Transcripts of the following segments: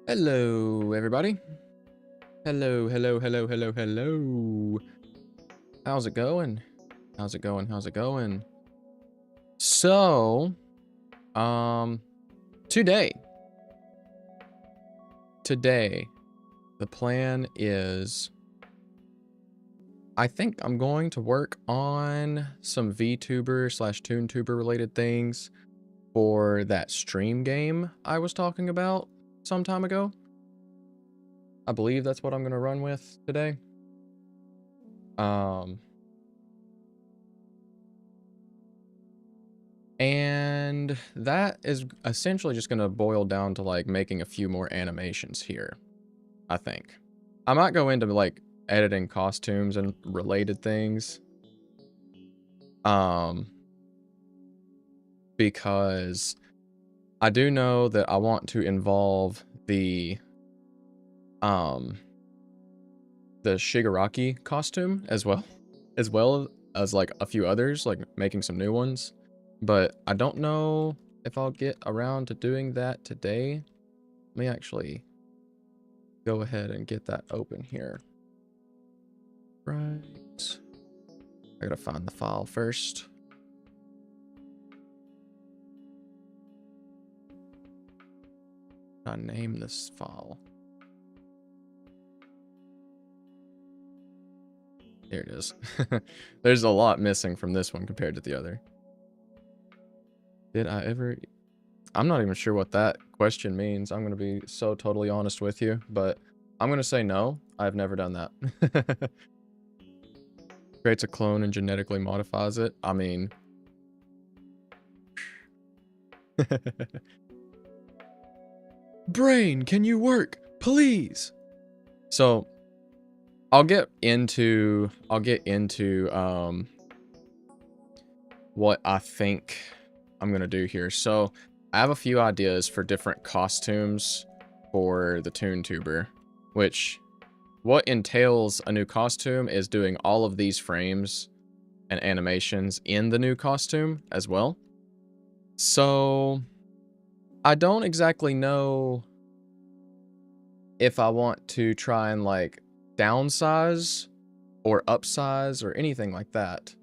Hello, everybody. Hello, hello, hello, hello, hello. How's it going? How's it going? How's it going? So, today, the plan is, I think I'm going to work on some VTuber / ToonTuber related things for that stream game I was talking about some time ago. I believe that's what I'm going to run with today. And that is essentially just going to boil down to like making a few more animations here, I think. I might go into like editing costumes and related things. Because I do know that I want to involve the Shigaraki costume as well as like a few others, like making some new ones. But I don't know if I'll get around to doing that today. Let me actually go ahead and get that open here. Right. I gotta find the file first. I name this file. There it is. There's a lot missing from this one compared to the other. Did I ever... I'm not even sure what that question means. I'm going to be so totally honest with you, but I'm going to say no. I've never done that. Creates a clone and genetically modifies it. I mean... Brain, can you work? Please! So, I'll get into what I think I'm gonna do here. So I have a few ideas for different costumes for the ToonTuber, which what entails a new costume is doing all of these frames and animations in the new costume as well. So I don't exactly know if I want to try and like downsize or upsize or anything like that.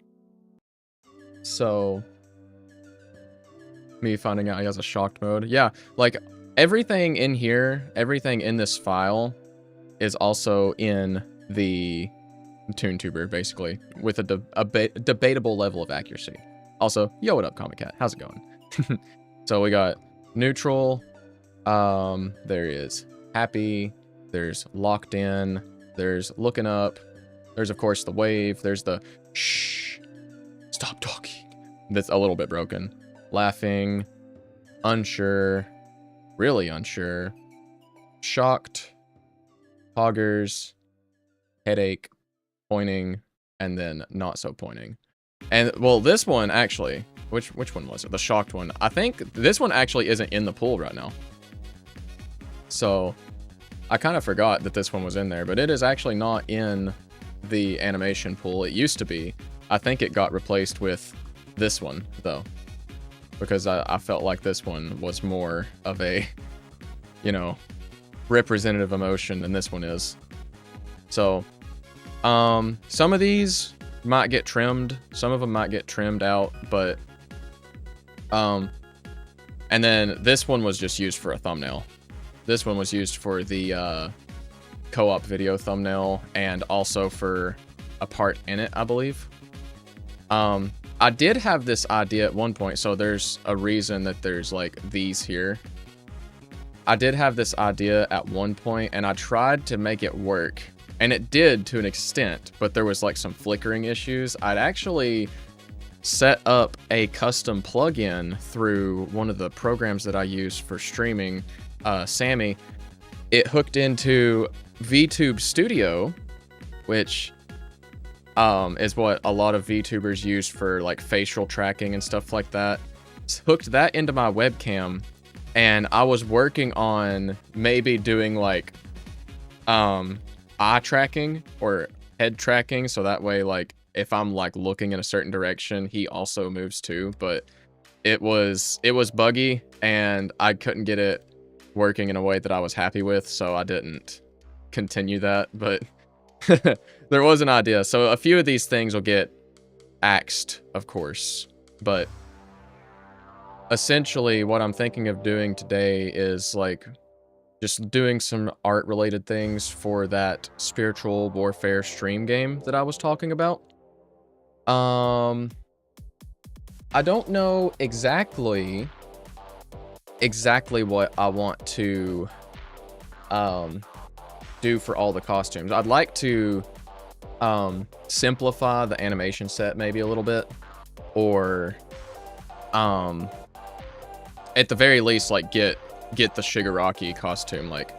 So me finding out he has a shocked mode. Yeah, like everything in here, everything in this file is also in the ToonTuber, basically, with a debatable level of accuracy. Also, yo, what up, Comic Cat? How's it going? So we got neutral. There is happy. There's locked in. There's looking up. There's, of course, the wave. There's the shh. Stop talking. That's a little bit broken. Laughing. Unsure. Really unsure. Shocked. Poggers. Headache. Pointing. And then not so pointing. And, well, this one, actually... Which one was it? The shocked one. I think this one actually isn't in the pool right now. So, I kind of forgot that this one was in there. But it is actually not in the animation pool. It used to be. I think it got replaced with this one, though. Because I felt like this one was more of a, you know, representative emotion than this one is. So, some of these might get trimmed. Some of them might get trimmed out, but... and then this one was just used for a thumbnail. This one was used for the, co-op video thumbnail and also for a part in it, I believe. I did have this idea at one point, so there's a reason that there's, like, these here. I did have this idea at one point, and I tried to make it work, and it did to an extent, but there was, like, some flickering issues. I'd actually set up a custom plugin through one of the programs that I use for streaming, Sammy. It hooked into VTube Studio, which is what a lot of VTubers use for like facial tracking and stuff like that. Hooked that into my webcam, and I was working on maybe doing like eye tracking or head tracking, so that way like if I'm like looking in a certain direction, he also moves too. But it was buggy, and I couldn't get it working in a way that I was happy with, so I didn't continue that. But there was an idea. So a few of these things will get axed, of course. But essentially what I'm thinking of doing today is like just doing some art related things for that spiritual warfare stream game that I was talking about. I don't know exactly what I want to do for all the costumes. I'd like to simplify the animation set maybe a little bit, or at the very least like get the Shigaraki costume like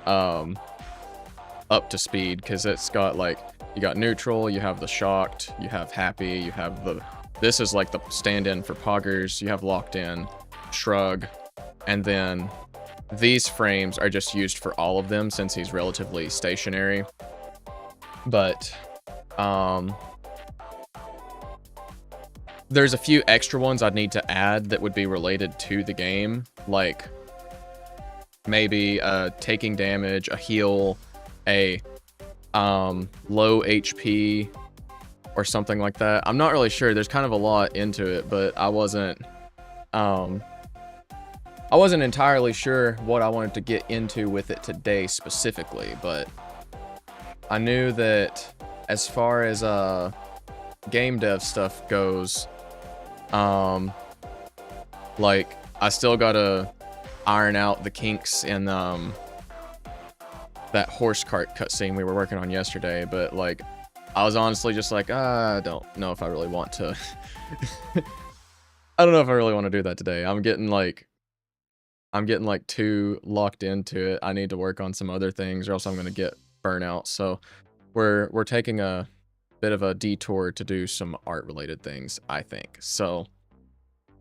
up to speed, because it's got like, you got neutral, you have the shocked, you have happy, you have the, this is like the stand-in for poggers, you have locked in, shrug, and then these frames are just used for all of them since he's relatively stationary. But there's a few extra ones I'd need to add that would be related to the game, like maybe taking damage, a heal, a low HP, or something like that. I'm not really sure. There's kind of a lot into it, but I wasn't entirely sure what I wanted to get into with it today specifically, but I knew that as far as game dev stuff goes, like I still gotta iron out the kinks in that horse cart cutscene we were working on yesterday, but like I was honestly just like, I don't know if I really want to I don't know if I really want to do that today. I'm getting like too locked into it. I need to work on some other things or else I'm gonna get burnout. So we're taking a bit of a detour to do some art related things, I think. So,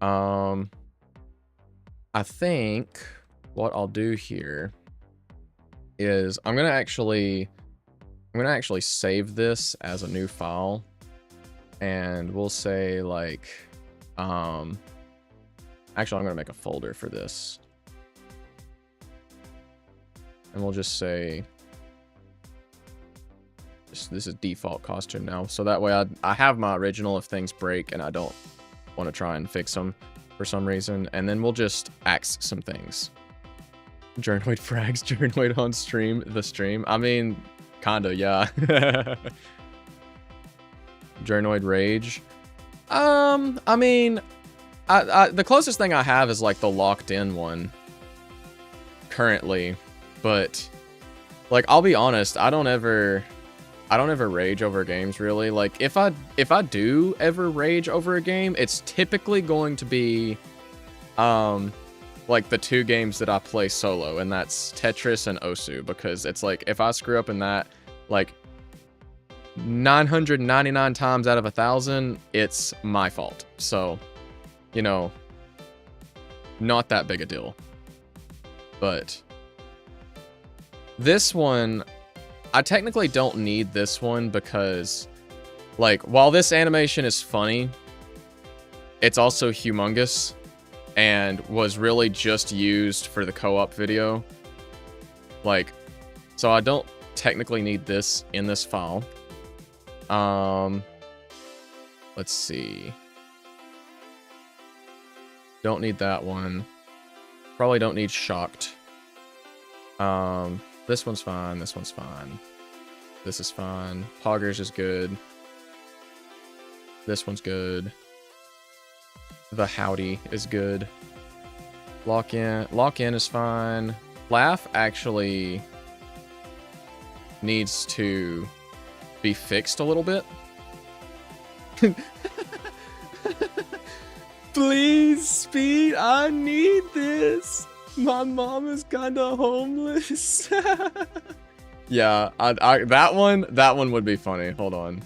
I think what I'll do here is I'm gonna actually save this as a new file, and we'll say like, actually I'm gonna make a folder for this, and we'll just say this is default costume now, so that way I have my original if things break and I don't want to try and fix them for some reason, and then we'll just axe some things. Journoid frags Journoid on stream. I mean, kinda, yeah. Journoid rage. I mean, the closest thing I have is like the locked in one currently, but like I'll be honest, I don't ever rage over games really. Like if I do ever rage over a game, it's typically going to be like the 2 games that I play solo, and that's Tetris and Osu, because it's like if I screw up in that, like 999 times out of 1,000, it's my fault. So, you know, not that big a deal. But this one, I technically don't need this one because, like, while this animation is funny, it's also humongous and was really just used for the co-op video. Like, so I don't technically need this in this file. Let's see. Don't need that one. Probably don't need shocked. This one's fine. This one's fine. This is fine. Poggers is good. This one's good. The howdy is good. Lock in is fine. Laugh actually needs to be fixed a little bit. Please, Speed, I need this. My mom is kinda homeless. Yeah, that one would be funny. Hold on.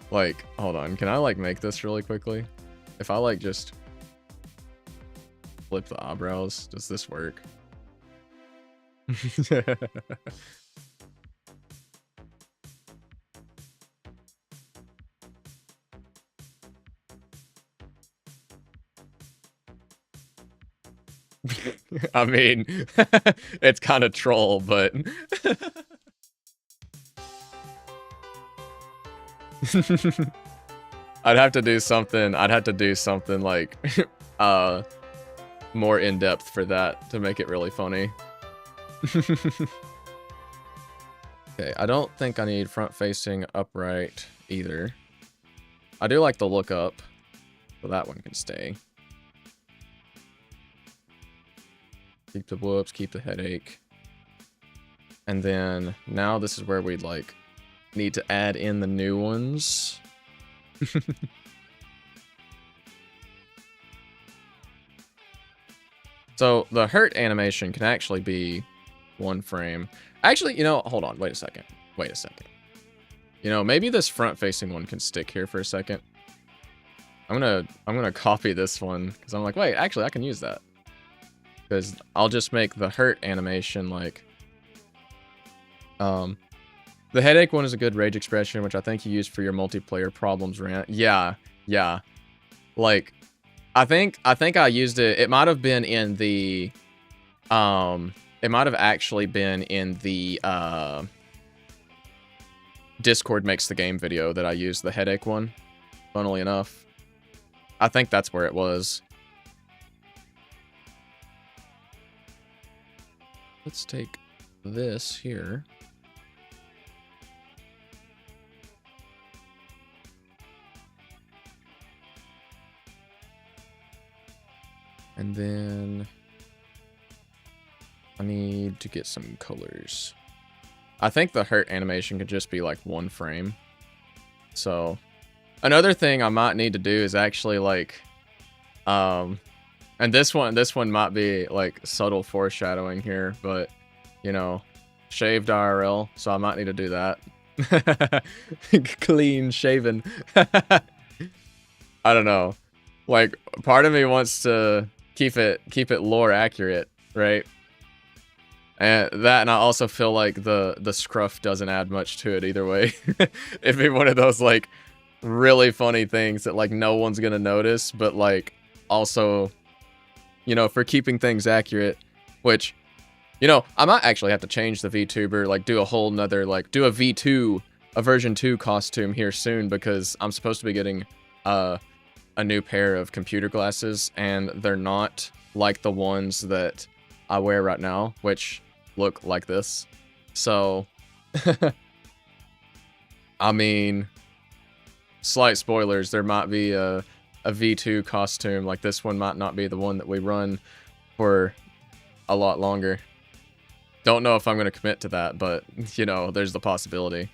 Like, hold on. Can I like make this really quickly? If I like just flip the eyebrows, does this work? I mean, it's kind of troll, but I'd have to do something like more in depth for that to make it really funny. Okay, I don't think I need front facing upright either. I do like the look up, so that one can stay. Keep the whoops, keep the headache. And then now this is where we'd like need to add in the new ones. So the hurt animation can actually be 1 frame. Actually, you know, hold on, wait a second. You know, maybe this front facing one can stick here for a second. I'm gonna copy this one because I'm like, wait, actually I can use that. Because I'll just make the hurt animation like, the headache one is a good rage expression, which I think you used for your multiplayer problems rant. Yeah. Like, I think I used it. It might have been in the, it might have actually been in the, Discord makes the game video that I used the headache one, funnily enough. I think that's where it was. Let's take this here. And then I need to get some colors. I think the hurt animation could just be like 1 frame. So another thing I might need to do is actually like, and this one might be like subtle foreshadowing here, but you know, shaved IRL, so I might need to do that. Clean shaven. I don't know. Like, part of me wants to keep it lore accurate, right? And I also feel like the scruff doesn't add much to it either way. It'd be one of those like really funny things that like no one's gonna notice, but like also, you know, for keeping things accurate, which, you know, I might actually have to change the VTuber, like do a whole nother, like do a V2, a version 2 costume here soon, because I'm supposed to be getting a new pair of computer glasses, and they're not like the ones that I wear right now, which look like this. So, I mean, slight spoilers, there might be a V2 costume, like this one might not be the one that we run for a lot longer. Don't know if I'm going to commit to that, but, you know, there's the possibility.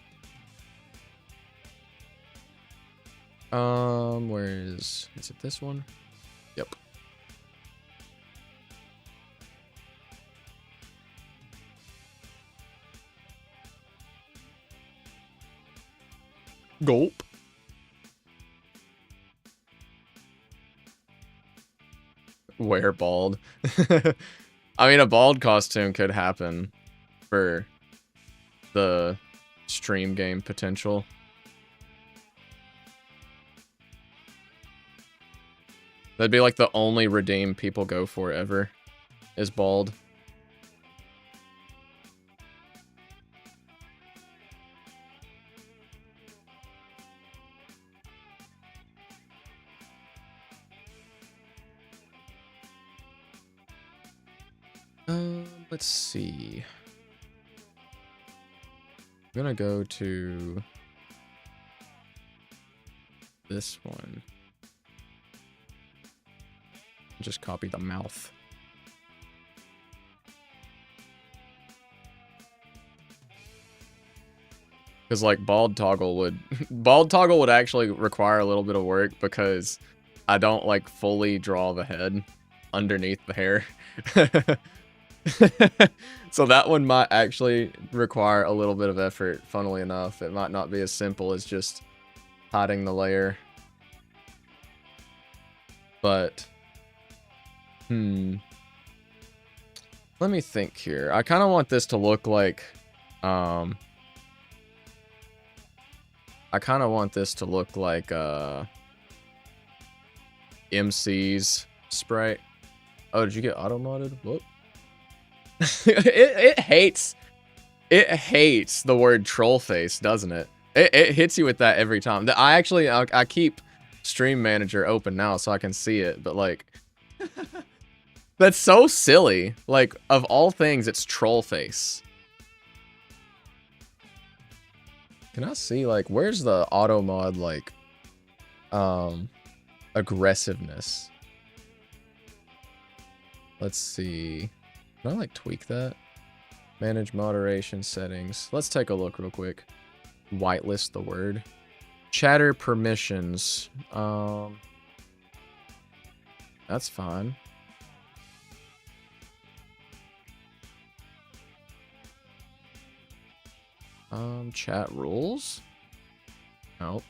Where is it this one? Yep. Gulp. Wear bald. I mean, a bald costume could happen for the stream game potential. That'd be like the only redeem people go for ever, is bald. Let's see. I'm gonna go to this one. Just copy the mouth. Because like bald toggle would actually require a little bit of work, because I don't like fully draw the head underneath the hair. So that one might actually require a little bit of effort, funnily enough. It might not be as simple as just hiding the layer. But, let me think here. I kind of want this to look like, I kind of want this to look like, MC's sprite. Oh, did you get auto-modded? Whoop. it hates the word troll face, doesn't it? It hits you with that every time. I keep Stream Manager open now so I can see it, but like that's so silly. Like, of all things, it's troll face. Can I see, like, where's the auto mod, like, aggressiveness? Let's see. Can I, like, tweak that? Manage moderation settings. Let's take a look real quick. Whitelist the word. Chatter permissions. That's fine. Chat rules? Nope.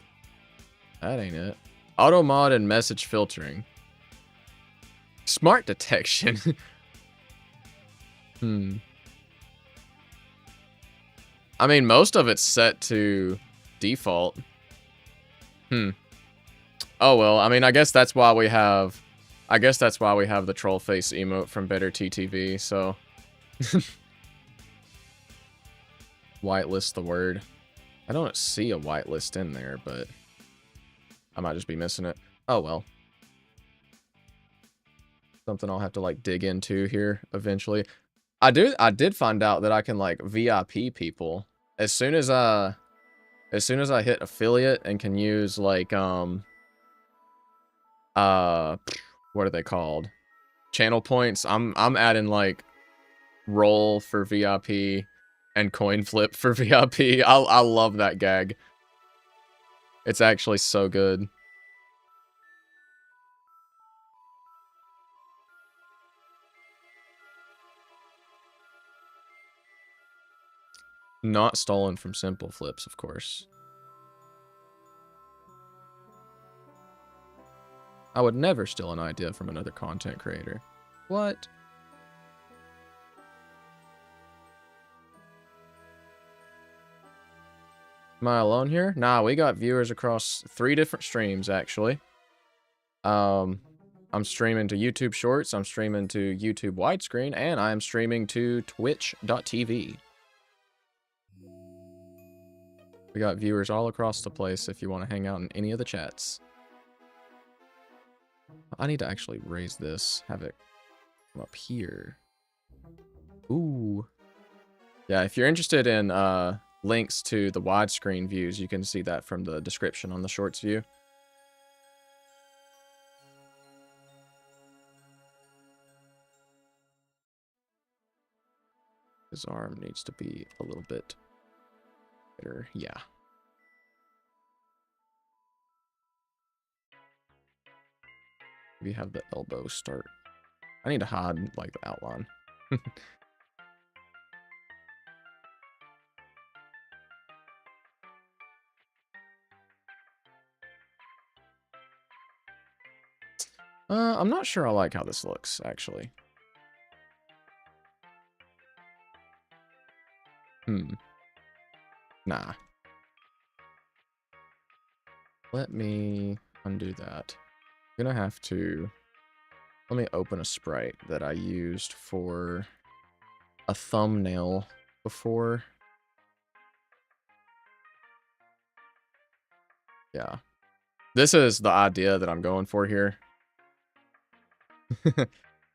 That ain't it. Auto mod and message filtering. Smart detection. I mean, most of it's set to default. Oh well, I mean, I guess that's why we have the troll face emote from Better TTV, so whitelist the word. I don't see a whitelist in there, but I might just be missing it. Oh well. Something I'll have to like dig into here eventually. I did find out that I can like VIP people as soon as I hit affiliate and can use like what are they called? Channel points. I'm adding like roll for VIP and coin flip for VIP. I love that gag. It's actually so good. Not stolen from Simple Flips, of course. I would never steal an idea from another content creator. What? Am I alone here? Nah, we got viewers across 3 different streams, actually. I'm streaming to YouTube Shorts, I'm streaming to YouTube Widescreen, and I'm streaming to twitch.tv. We got viewers all across the place if you want to hang out in any of the chats. I need to actually raise this, have it come up here. Ooh. Yeah, if you're interested in links to the widescreen views, you can see that from the description on the Shorts view. His arm needs to be a little bit better. Yeah. We have the elbow start. I need to hide like the outline. I'm not sure I like how this looks, actually. Nah. Let me undo that. I'm gonna have to... Let me open a sprite that I used for a thumbnail before. Yeah. This is the idea that I'm going for here.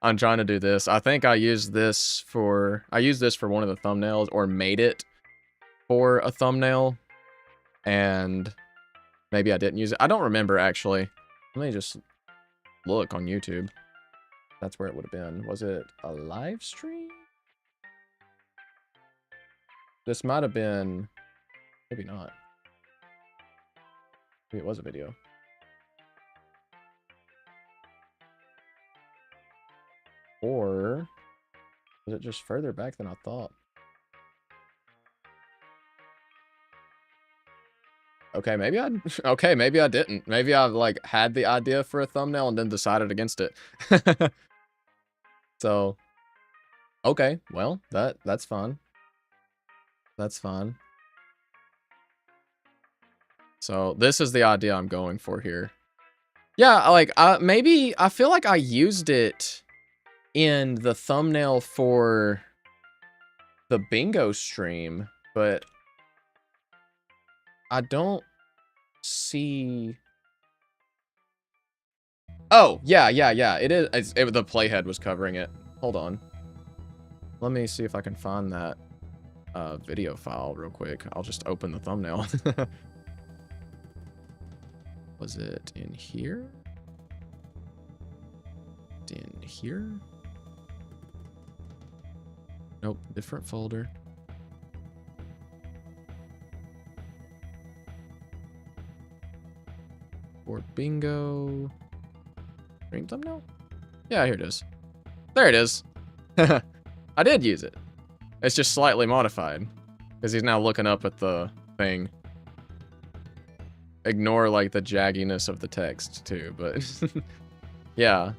I'm trying to do this. I think I used this for... I used this for one of the thumbnails, or made it for a thumbnail. And maybe I didn't use it. I don't remember, actually. Let me just look on YouTube. That's where it would have been. Was it a live stream? This might have been... Maybe not. Maybe it was a video. Or... was it just further back than I thought? Okay, maybe I... Okay, maybe I didn't. Maybe I, like, had the idea for a thumbnail and then decided against it. So... Okay, well, that's fine. That's fine. So, this is the idea I'm going for here. Yeah, like, maybe... I feel like I used it in the thumbnail for the bingo stream, but I don't see... Oh, yeah. It is. The playhead was covering it. Hold on. Let me see if I can find that video file real quick. I'll just open the thumbnail. Was it in here? In here? Nope, different folder. For bingo. Stream thumbnail? Yeah, here it is. There it is. I did use it. It's just slightly modified. Because he's now looking up at the thing. Ignore, like, the jagginess of the text, too, but... Yeah.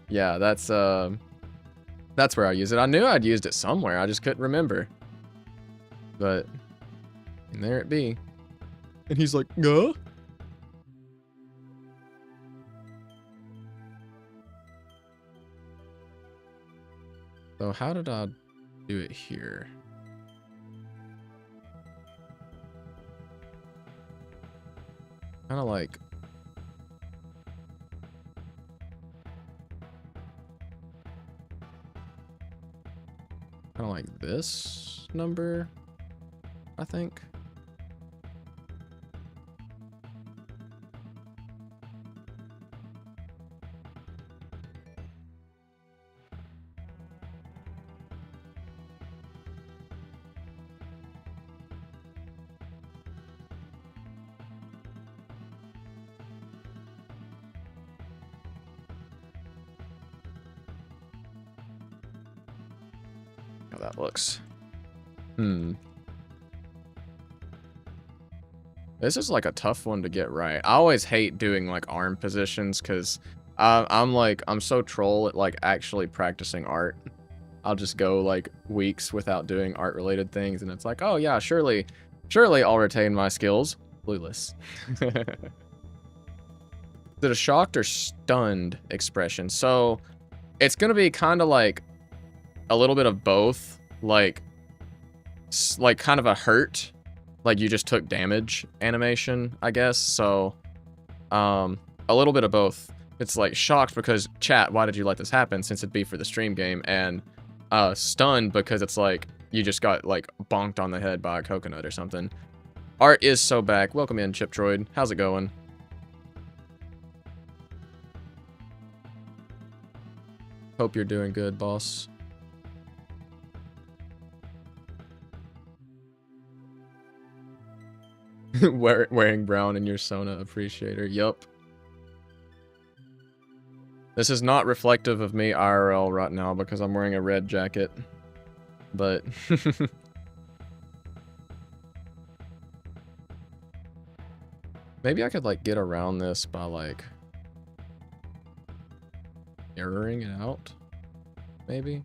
Yeah, that's where I use it. I knew I'd used it somewhere, I just couldn't remember. But... and there it be. And he's like, "Huh?" So how did I do it here? Kind of like... kind of like this number, I think. How that looks. This is like a tough one to get right. I always hate doing like arm positions because I'm so troll at like actually practicing art. I'll just go like weeks without doing art related things, and it's like, oh yeah, surely I'll retain my skills. Clueless. Is it a shocked or stunned expression? So it's gonna be kind of like a little bit of both, like kind of a hurt, like you just took damage animation, I guess. So a little bit of both. It's like shocked because chat, why did you let this happen, since it'd be for the stream game, and stunned because it's like you just got like bonked on the head by a coconut or something. Art is so back. Welcome in, Chiptroid. How's it going? Hope you're doing good, boss. Wearing brown in your Sona appreciator. Yup. This is not reflective of me IRL right now because I'm wearing a red jacket. But maybe I could like get around this by like mirroring it out. Maybe.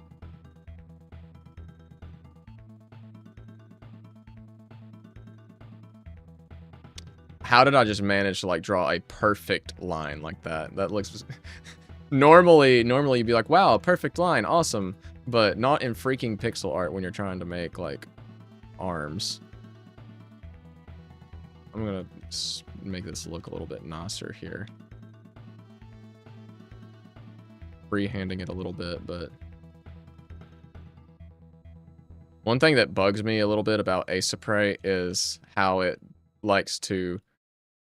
How did I just manage to like draw a perfect line like that? That looks normally you'd be like, wow, perfect line, awesome. But not in freaking pixel art when you're trying to make like arms. I'm gonna make this look a little bit nicer here. Freehanding it a little bit, but one thing that bugs me a little bit about Acepray is how it likes to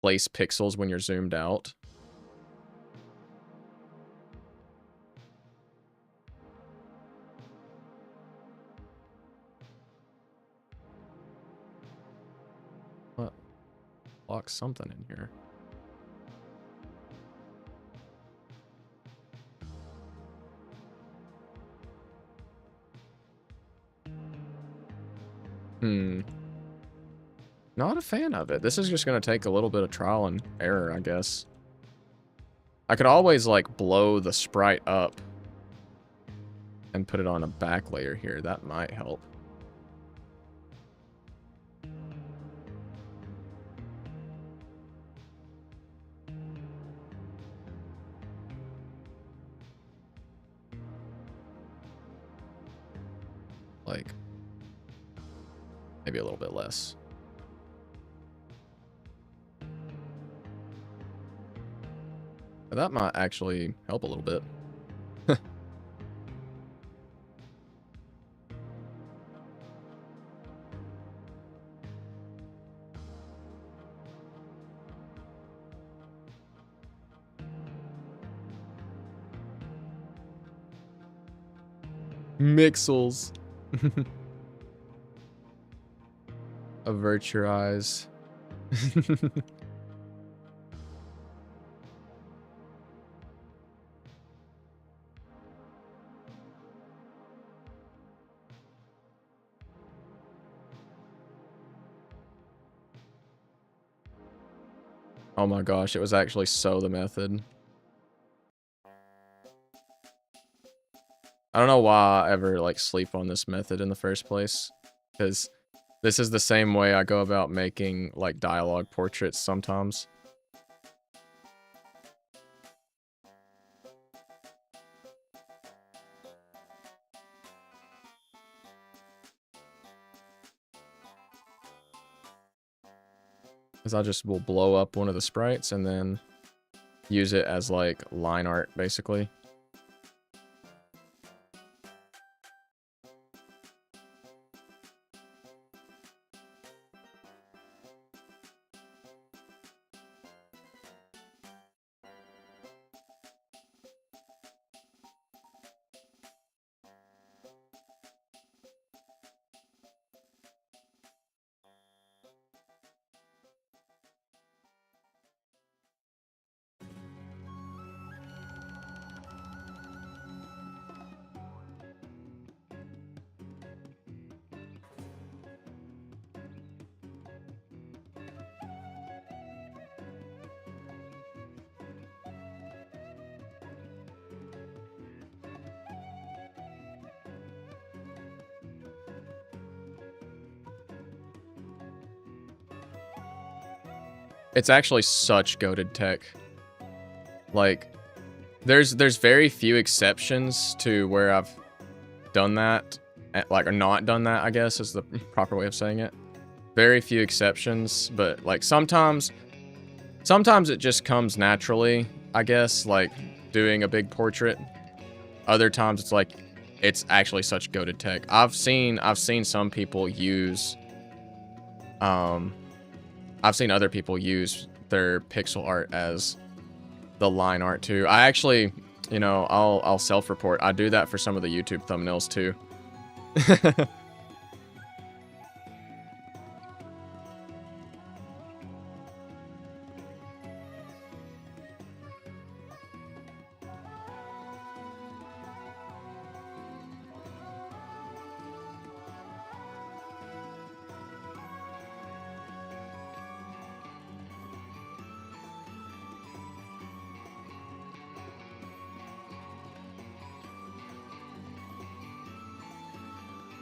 place pixels when you're zoomed out. What? Lock something in here. Not a fan of it. This is just going to take a little bit of trial and error, I guess. I could always, like, blow the sprite up and put it on a back layer here. That might help. Like, maybe a little bit less. That might actually help a little bit. Mixels. Avert your eyes. Oh my gosh, it was actually so the method. I don't know why I ever like sleep on this method in the first place, because this is the same way I go about making like dialogue portraits sometimes. Because I just will blow up one of the sprites and then use it as like line art basically. It's actually such goated tech. Like, there's very few exceptions to where I've done that, like, or not done that, I guess is the proper way of saying it. Very few exceptions, but like sometimes it just comes naturally, I guess, like doing a big portrait. Other times it's like it's actually such goated tech. I've seen some people use I've seen other people use their pixel art as the line art too. I actually, you know, I'll self-report. I do that for some of the YouTube thumbnails too.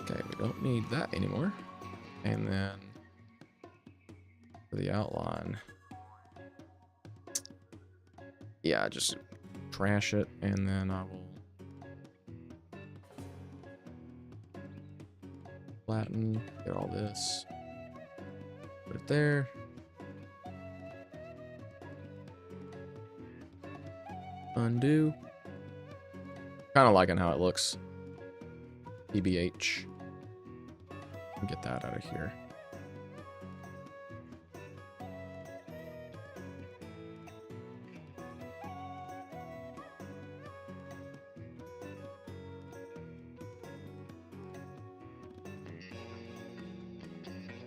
Okay, we don't need that anymore. And then for the outline, yeah, just trash it, and then I will flatten, get all this, put it there. Undo. Kind of liking how it looks. TBH. Get that out of here.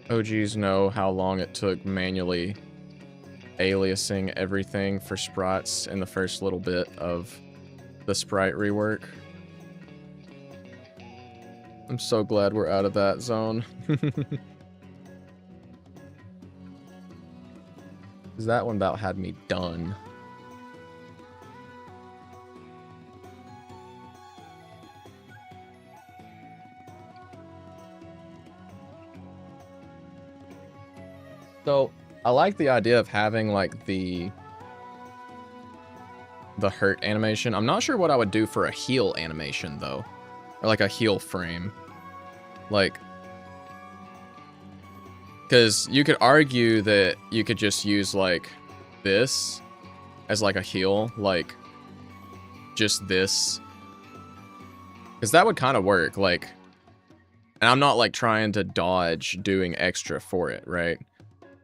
OGs know how long it took manually aliasing everything for sprites in the first little bit of the sprite rework. I'm so glad we're out of that zone. Because that one about had me done. So, I like the idea of having, like, the hurt animation. I'm not sure what I would do for a heal animation, though. Or, like, a heal frame. Like, because you could argue that you could just use, like, this as, like, a heal. Like, just this. Because that would kind of work, like... And I'm not, like, trying to dodge doing extra for it, right?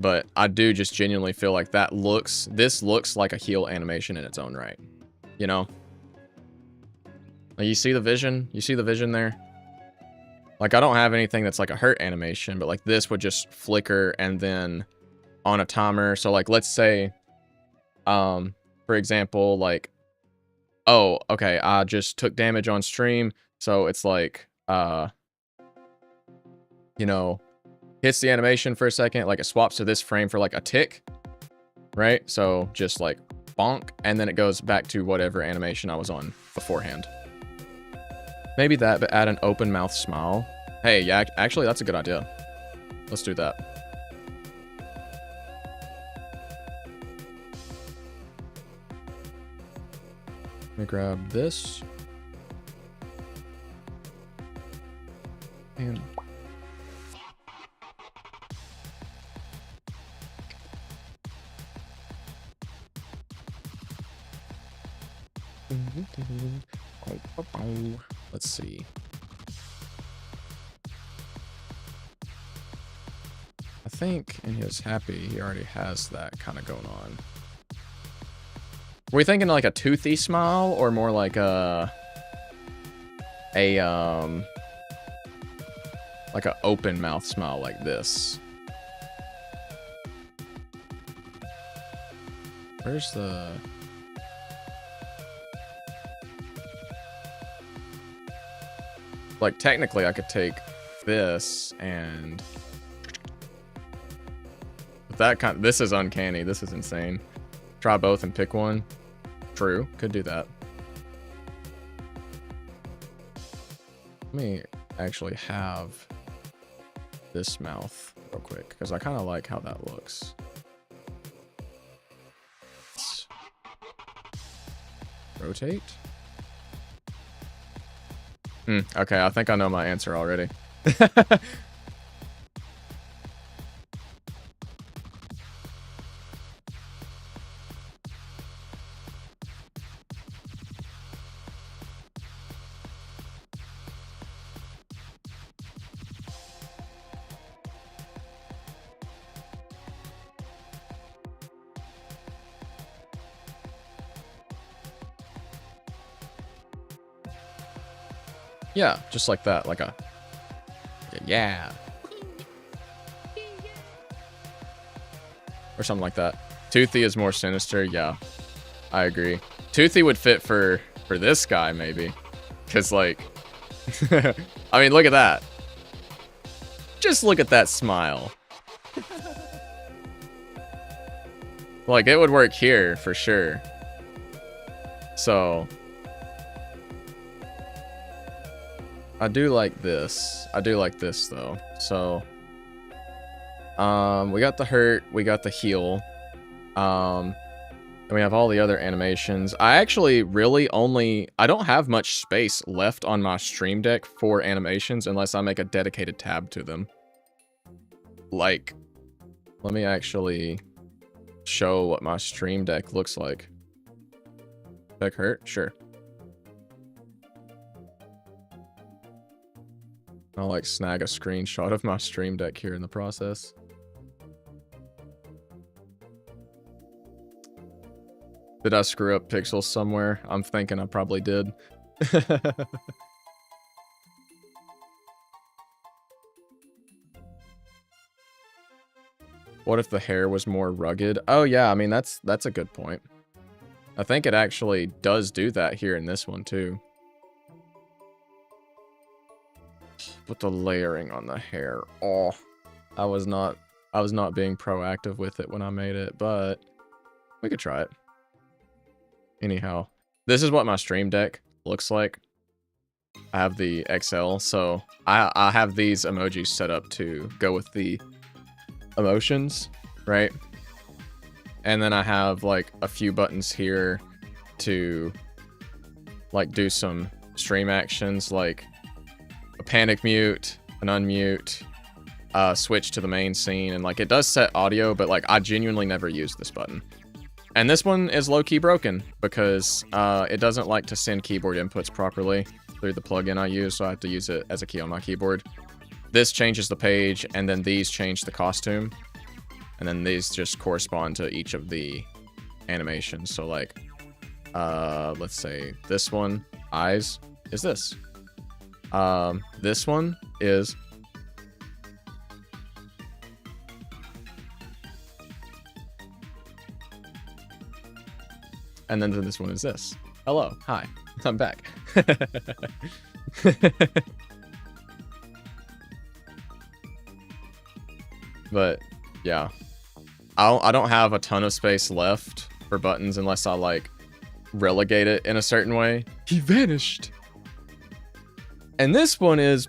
But I do just genuinely feel like that looks... This looks like a heal animation in its own right. You know? Like, you see the vision? You see the vision there? Like, I don't have anything that's like a hurt animation, but like this would just flicker and then on a timer. So like, let's say, for example, like, oh, okay, I just took damage on stream. So it's like, you know, hits the animation for a second, like it swaps to this frame for like a tick, right? So just like bonk, and then it goes back to whatever animation I was on beforehand. Maybe that, but add an open mouth smile. Hey, yeah, actually, that's a good idea. Let's do that. Let me grab this. And... Let's see. I think in his happy, he already has that kind of going on. Were we thinking like a toothy smile or more like a open mouth smile like this? Where's the... Like, technically, I could take this and... With that kind... This is uncanny. This is insane. Try both and pick one. True. Could do that. Let me actually have this mouth real quick, because I kind of like how that looks. Rotate? Okay, I think I know my answer already. Yeah, just like that, like a yeah. Or something like that. Toothy is more sinister, yeah. I agree. Toothy would fit for this guy, maybe. Because, like... I mean, look at that. Just look at that smile. Like, it would work here, for sure. So... I do like this. I do like this, though. So... we got the hurt, we got the heal. And we have all the other animations. I actually really only... I don't have much space left on my stream deck for animations unless I make a dedicated tab to them. Like, let me actually show what my stream deck looks like. Deck hurt? Sure. I'll like snag a screenshot of my stream deck here in the process. Did I screw up pixels somewhere? I'm thinking I probably did. What if the hair was more rugged? Oh yeah, I mean that's a good point. I think it actually does do that here in this one too. But the layering on the hair. Oh, I was not being proactive with it when I made it, but we could try it. Anyhow, this is what my stream deck looks like. I have the XL, so I have these emojis set up to go with the emotions, right? And then I have like a few buttons here to like do some stream actions, like a panic mute, an unmute, switch to the main scene, and like it does set audio, but like I genuinely never use this button. And this one is low-key broken because it doesn't like to send keyboard inputs properly through the plugin I use, so I have to use it as a key on my keyboard. This changes the page, and then these change the costume. And then these just correspond to each of the animations. So like, let's say this one, eyes, is this. This one is... And then this one is this. Hello, hi, I'm back. But, yeah. I don't have a ton of space left for buttons unless I, like, relegate it in a certain way. He vanished! And this one is...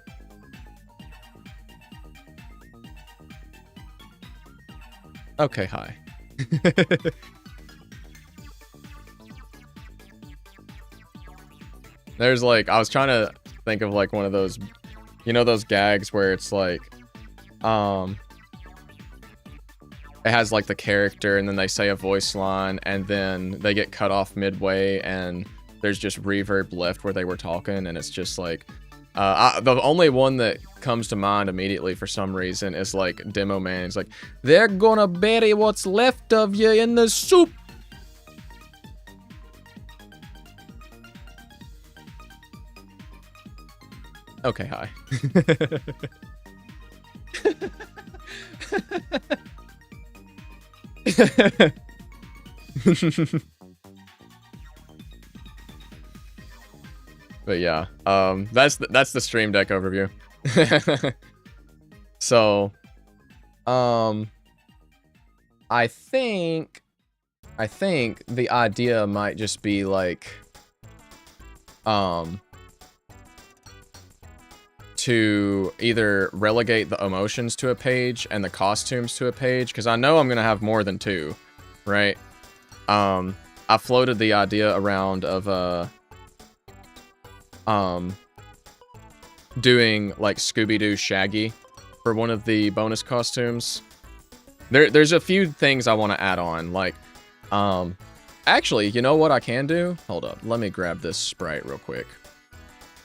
Okay, hi. There's, like, I was trying to think of, like, one of those, you know, those gags where it's, like, it has, like, the character, and then they say a voice line, and then they get cut off midway, and there's just reverb left where they were talking, and it's just, like... the only one that comes to mind immediately for some reason is, like, Demo Man. It's like, they're gonna bury what's left of you in the soup! Okay, hi. But yeah, that's the stream deck overview. So, I think the idea might just be like, to either relegate the emotions to a page and the costumes to a page, because I know I'm gonna have more than two, right? I I floated the idea around of doing like Scooby-Doo Shaggy for one of the bonus costumes. There's a few things I want to add on, like actually, you know what I can do? Hold up, let me grab this sprite real quick.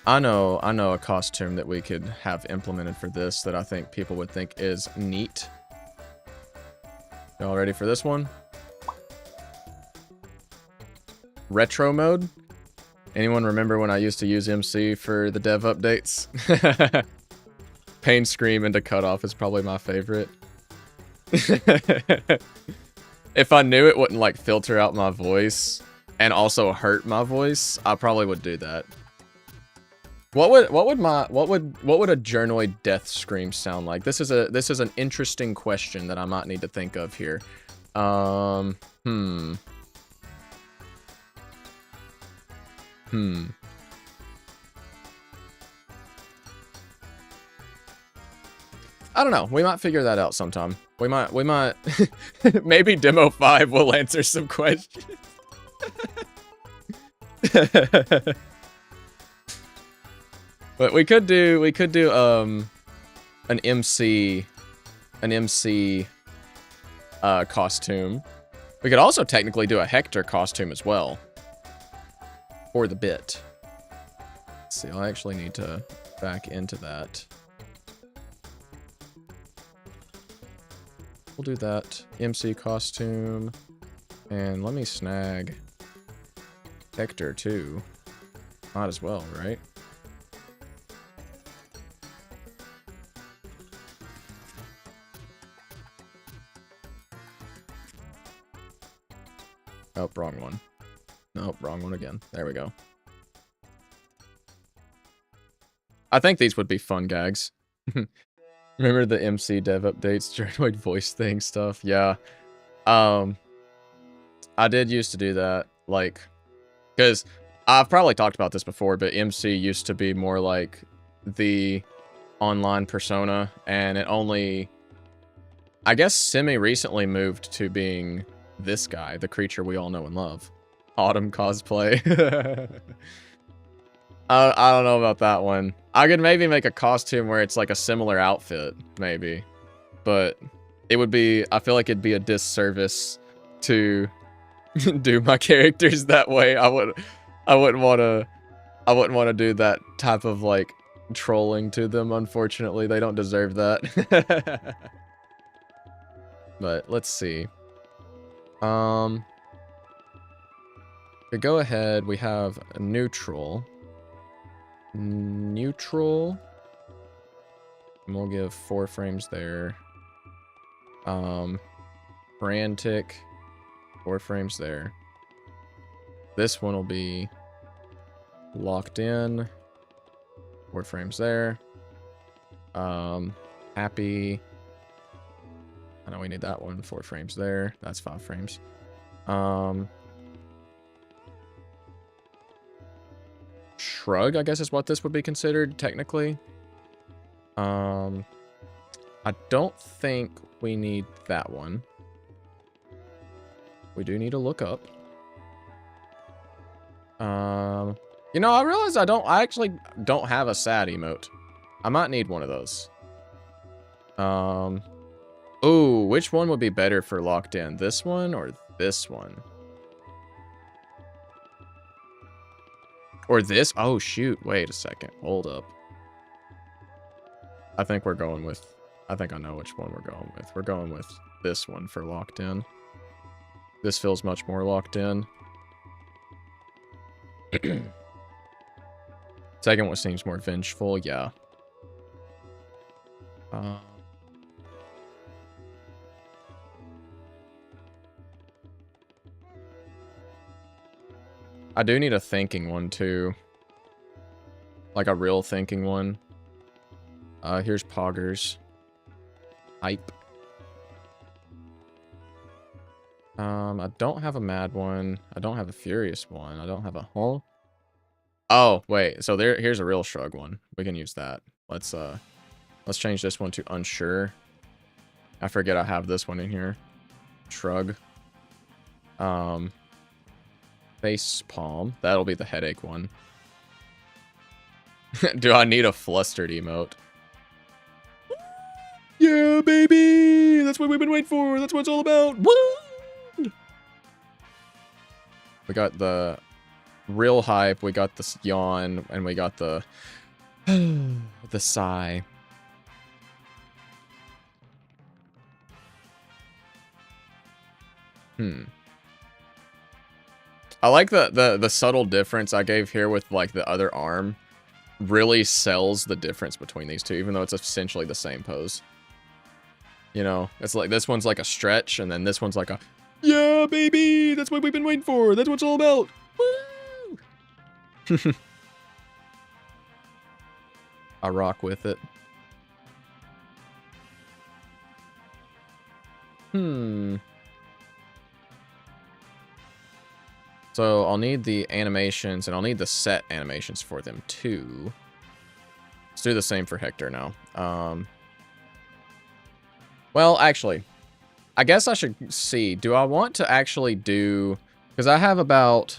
I know a costume that we could have implemented for this that I think people would think is neat. Y'all ready for this one? Retro mode. Anyone remember when I used to use MC for the dev updates? Pain Scream into Cutoff is probably my favorite. If I knew it wouldn't like filter out my voice and also hurt my voice, I probably would do that. What would a Journoid death scream sound like? This is an interesting question that I might need to think of here. I don't know. We might figure that out sometime. We might maybe Demo 5 will answer some questions. But we could do an MC costume. We could also technically do a Hector costume as well. For the bit. Let's see, I actually need to back into that. We'll do that. MC costume. And let me snag Hector too. Might as well, right? Oh, wrong one. Nope, wrong one again. There we go. I think these would be fun gags. Remember the MC dev updates, Journoid voice thing stuff? Yeah. I did used to do that, like, because I've probably talked about this before, but MC used to be more like the online persona, and it only, I guess, semi-recently moved to being this guy, the creature we all know and love. Autumn cosplay. I don't know about that one. I could maybe make a costume where it's like a similar outfit, maybe. But it would be, I feel like it'd be a disservice to do my characters that way. I wouldn't want to do that type of like trolling to them, unfortunately. They don't deserve that. But let's see. To go ahead, we have a neutral. And we'll give 4 frames there. Frantic, 4 frames there. This one will be locked in, 4 frames there. Happy. I know we need that one, 4 frames there. That's 5 frames. Shrug, I guess, is what this would be considered, technically. I don't think we need that one. We do need to look up. You know, I realize I actually don't have a sad emote. I might need one of those. Ooh, which one would be better for locked in? This one or this one? Or this? Oh, shoot. Wait a second. Hold up. I think I know which one we're going with. We're going with this one for locked in. This feels much more locked in. Second one seems more vengeful. Yeah. I do need a thinking one, too. Like a real thinking one. Here's Poggers. Hype. I don't have a mad one. I don't have a furious one. I don't have a... Huh? Oh, wait. So here's a real shrug one. We can use that. Let's change this one to unsure. I forget I have this one in here. Shrug. face palm. That'll be the headache one. Do I need a flustered emote? Yeah, baby! That's what we've been waiting for. That's what it's all about. Woo! We got the real hype. We got the yawn, and we got the the sigh. I like the subtle difference I gave here with like the other arm. Really sells the difference between these two, even though it's essentially the same pose. You know, it's like this one's like a stretch, and then this one's like a, yeah, baby, that's what we've been waiting for. That's what it's all about. Woo! I rock with it. So I'll need the animations, and I'll need the set animations for them too. Let's do the same for Hector now. Well, actually, I guess I should see. Do I want to actually do... Because I have about...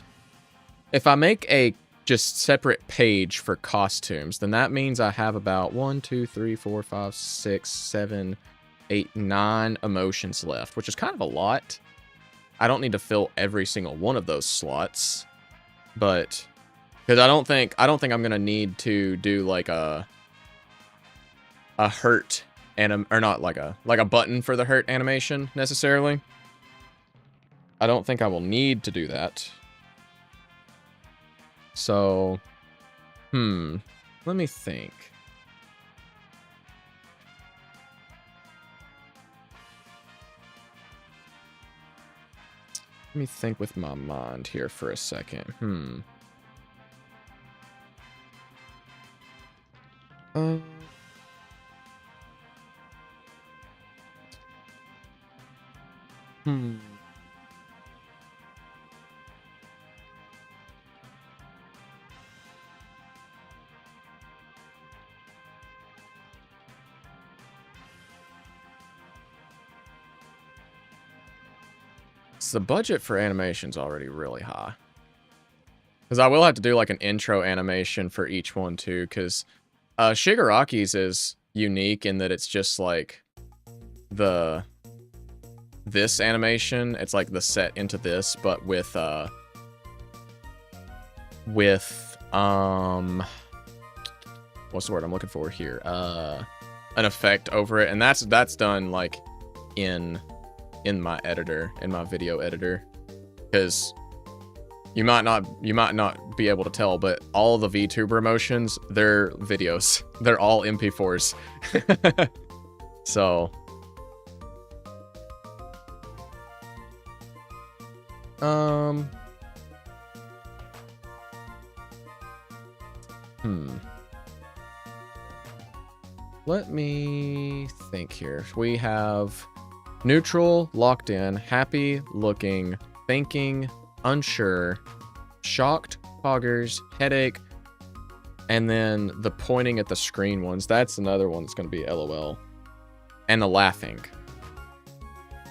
If I make a just separate page for costumes, then that means I have about 1, 2, 3, 4, 5, 6, 7, 8, 9 emotions left, which is kind of a lot. I don't need to fill every single one of those slots, but because I don't think I'm gonna need to do like a hurt or not like a button for the hurt animation necessarily. I don't think I will need to do that. So, let me think. Let me think with my mind here for a second. The budget for animation's already really high. Because I will have to do like an intro animation for each one too, because Shigaraki's is unique in that it's just like this animation. It's like the set into this, but with what's the word I'm looking for here? An effect over it, and that's done like in my editor, in my video editor, because you might not be able to tell, but all the VTuber emotions, they're videos. They're all MP4s. So let me think here. We have neutral, locked in, happy, looking, thinking, unsure, shocked, poggers, headache, and then the pointing at the screen ones. That's another one that's going to be LOL. And the laughing.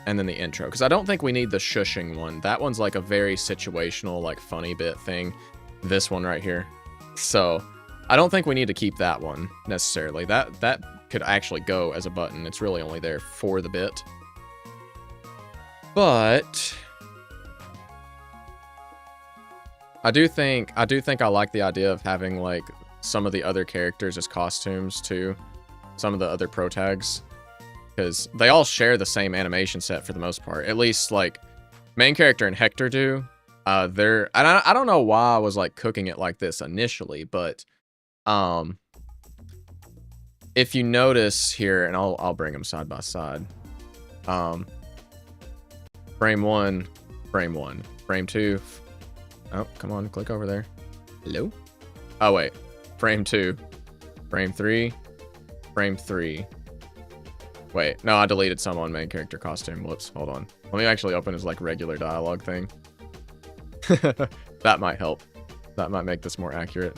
And then the intro. Because I don't think we need the shushing one. That one's like a very situational, like funny bit thing. This one right here. So I don't think we need to keep that one necessarily. That could actually go as a button. It's really only there for the bit. But I do think I like the idea of having like some of the other characters as costumes too. Some of the other pro tags, because they all share the same animation set for the most part. At least like main character and Hector do. I don't know why I was like cooking it like this initially, but if you notice here, and I'll bring them side by side. Frame 1, frame 1, frame 2. Oh, come on, click over there. Hello? Oh, wait. Frame 2, frame 3, frame 3. Wait, no, I deleted some on main character costume. Whoops, hold on. Let me actually open his, like, regular dialogue thing. That might help. That might make this more accurate.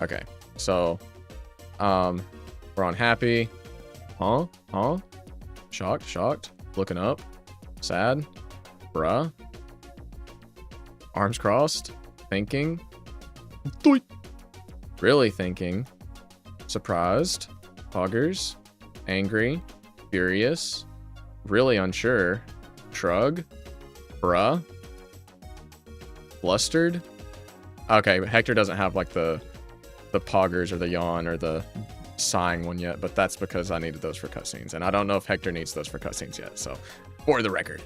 Okay, so We're on happy. Huh? Huh? Shocked? Shocked? Looking up? Sad? Bruh? Arms crossed? Thinking? Doink. Really thinking? Surprised? Poggers? Angry? Furious? Really unsure? Shrug? Bruh? Flustered? Okay, but Hector doesn't have like the poggers or the yawn or the sighing one yet, but that's because I needed those for cutscenes, and I don't know if Hector needs those for cutscenes yet, so for the record.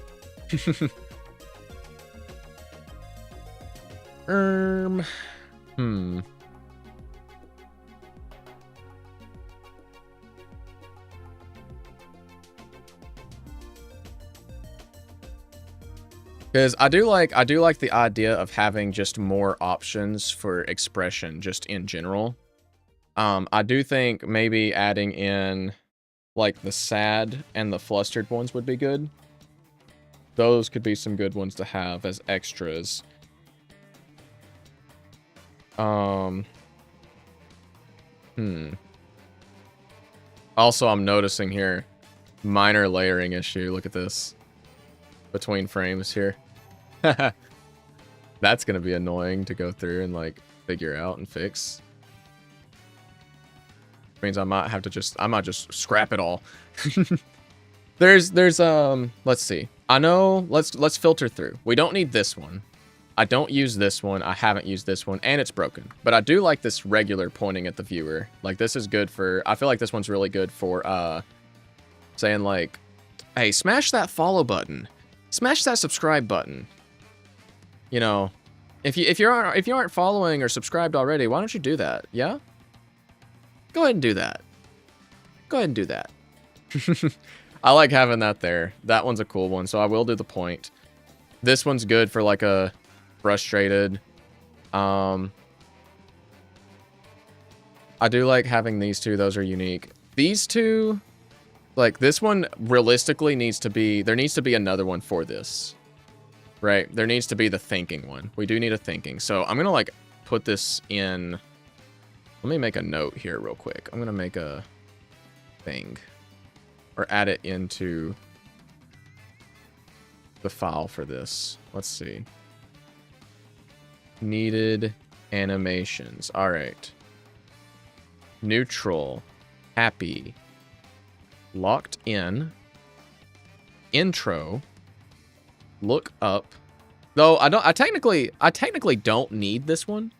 Because I do like the idea of having just more options for expression just in general. I do think maybe adding in like the sad and the flustered ones would be good. Those could be some good ones to have as extras. Also, I'm noticing here, minor layering issue. Look at this. Between frames here. That's gonna be annoying to go through and like figure out and fix. Means I might just scrap it all. There's let's see. I know, let's filter through. We don't need this one. I don't use this one. I haven't used this one, and it's broken. But I do like this regular pointing at the viewer. Like, this is good for, I feel like this one's really good for saying like, hey, smash that follow button. Smash that subscribe button. You know, if you aren't following or subscribed already, why don't you do that? Yeah? Go ahead and do that. Go ahead and do that. I like having that there. That one's a cool one, so I will do the point. This one's good for like a frustrated. I do like having these two. Those are unique. These two, like this one realistically needs to be, there needs to be another one for this. Right? There needs to be the thinking one. We do need a thinking. So I'm going to like put this in. Let me make a note here real quick. I'm going to make a thing or add it into the file for this. Let's see. Needed animations. All right. Neutral. Happy. Locked in. Intro. Look up. Though I technically don't need this one.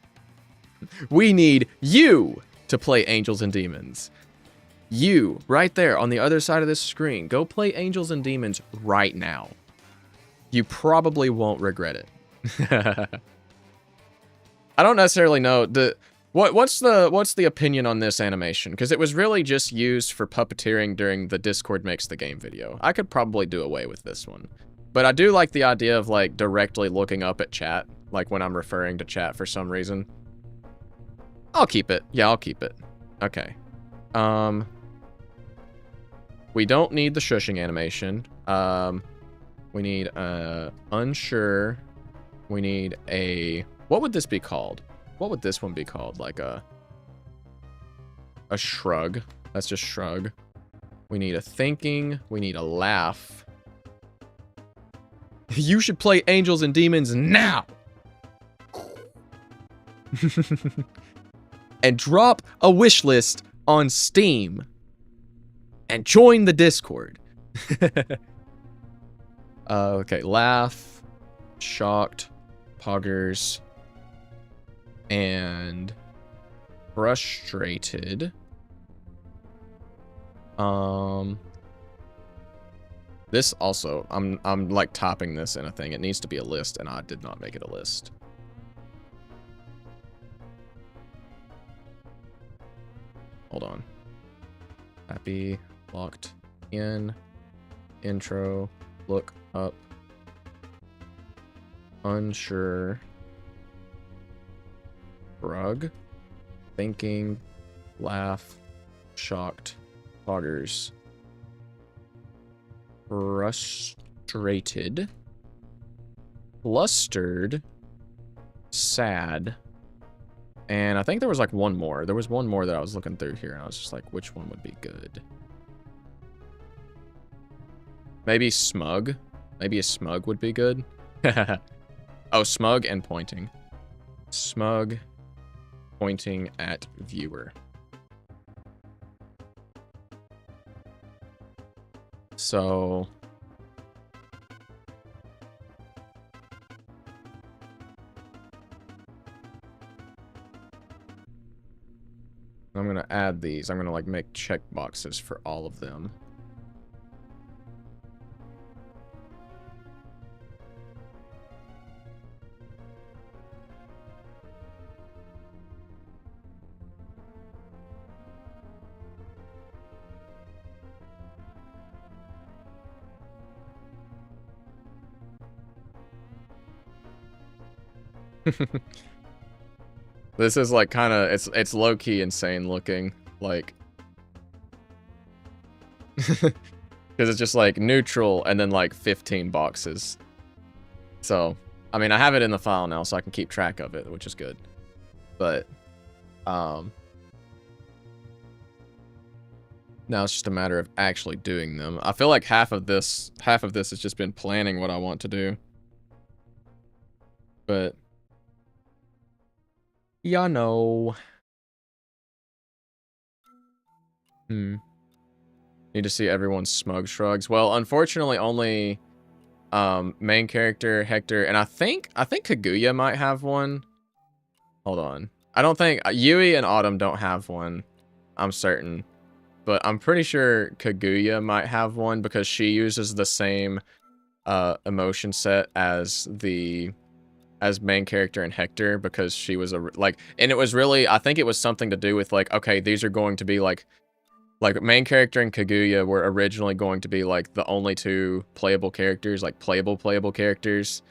We need you to play Angels and Demons. You, right there on the other side of this screen. Go play Angels and Demons right now. You probably won't regret it. I don't necessarily know what's the opinion on this animation, because it was really just used for puppeteering during the Discord Makes the Game video. I could probably do away with this one. But I do like the idea of like directly looking up at chat, like when I'm referring to chat for some reason. I'll keep it. Yeah, I'll keep it. Okay. We don't need the shushing animation. We need unsure. We need a, what would this be called? What would this one be called? Like a shrug. That's just shrug. We need a thinking. We need a laugh. You should play Angels and Demons now. And drop a wish list on Steam. And join the Discord. Okay, laugh, shocked, poggers, and frustrated. This also, I'm like topping this in a thing. It needs to be a list, and I did not make it a list. Hold on. Happy, locked in, intro, look up, unsure, shrug, thinking, laugh, shocked, poggers, frustrated, flustered, sad, And I think there was like one more. There was one more that I was looking through here, and I was just like, which one would be good? Maybe smug. Maybe a smug would be good. Oh, smug and pointing. Smug, pointing at viewer. So... I'm going to add these. I'm going to like make check boxes for all of them. This is like kind of, it's low-key insane looking, like, because it's just like neutral and then like 15 boxes. So, I mean, I have it in the file now so I can keep track of it, which is good. But, now it's just a matter of actually doing them. I feel like half of this has just been planning what I want to do. But... yeah, no. Need to see everyone's smug shrugs. Well, unfortunately, only main character Hector, and I think Kaguya might have one. Hold on. I don't think Yui and Autumn don't have one. I'm certain, but I'm pretty sure Kaguya might have one because she uses the same emotion set as main character and Hector, because she was and it was really, I think it was something to do with like, okay, these are going to be like main character and Kaguya were originally going to be like the only two playable characters, like playable characters.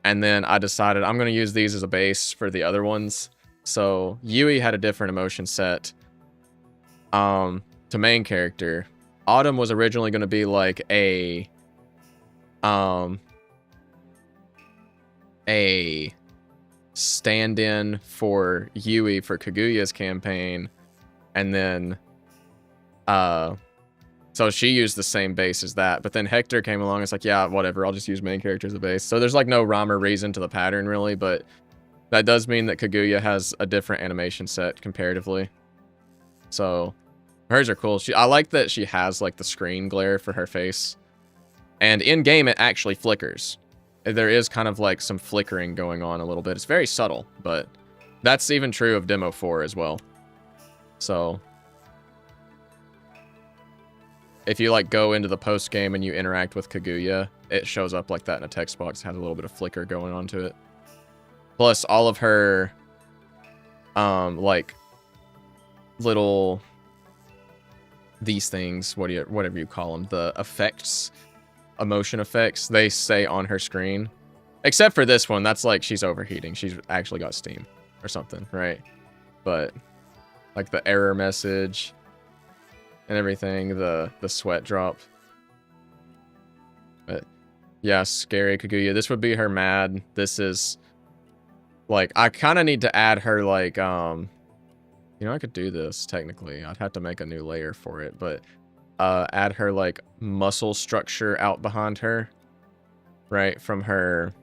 And then I decided I'm going to use these as a base for the other ones. So Yui had a different emotion set to main character. Autumn was originally going to be like a stand-in for Yui for Kaguya's campaign, and then so she used the same base as that, but then Hector came along. It's like, yeah, whatever, I'll just use main character as a base. So there's like no rhyme or reason to the pattern really, but that does mean that Kaguya has a different animation set comparatively. So hers are cool. I like that she has like the screen glare for her face, and in game it actually flickers. There is kind of like some flickering going on a little bit. It's very subtle, but that's even true of Demo 4 as well. So if you like go into the post game and you interact with Kaguya, it shows up like that in a text box. It has a little bit of flicker going on to it. Plus all of her like little these things, whatever you call them, the effects, emotion effects, they say on her screen. Except for this one, that's like she's overheating. She's actually got steam or something, right? But like the error message and everything, the sweat drop. But yeah, scary Kaguya. This would be her mad. This is like, I kind of need to add her like you know, I could do this technically. I'd have to make a new layer for it, but add her like muscle structure out behind her, right, from her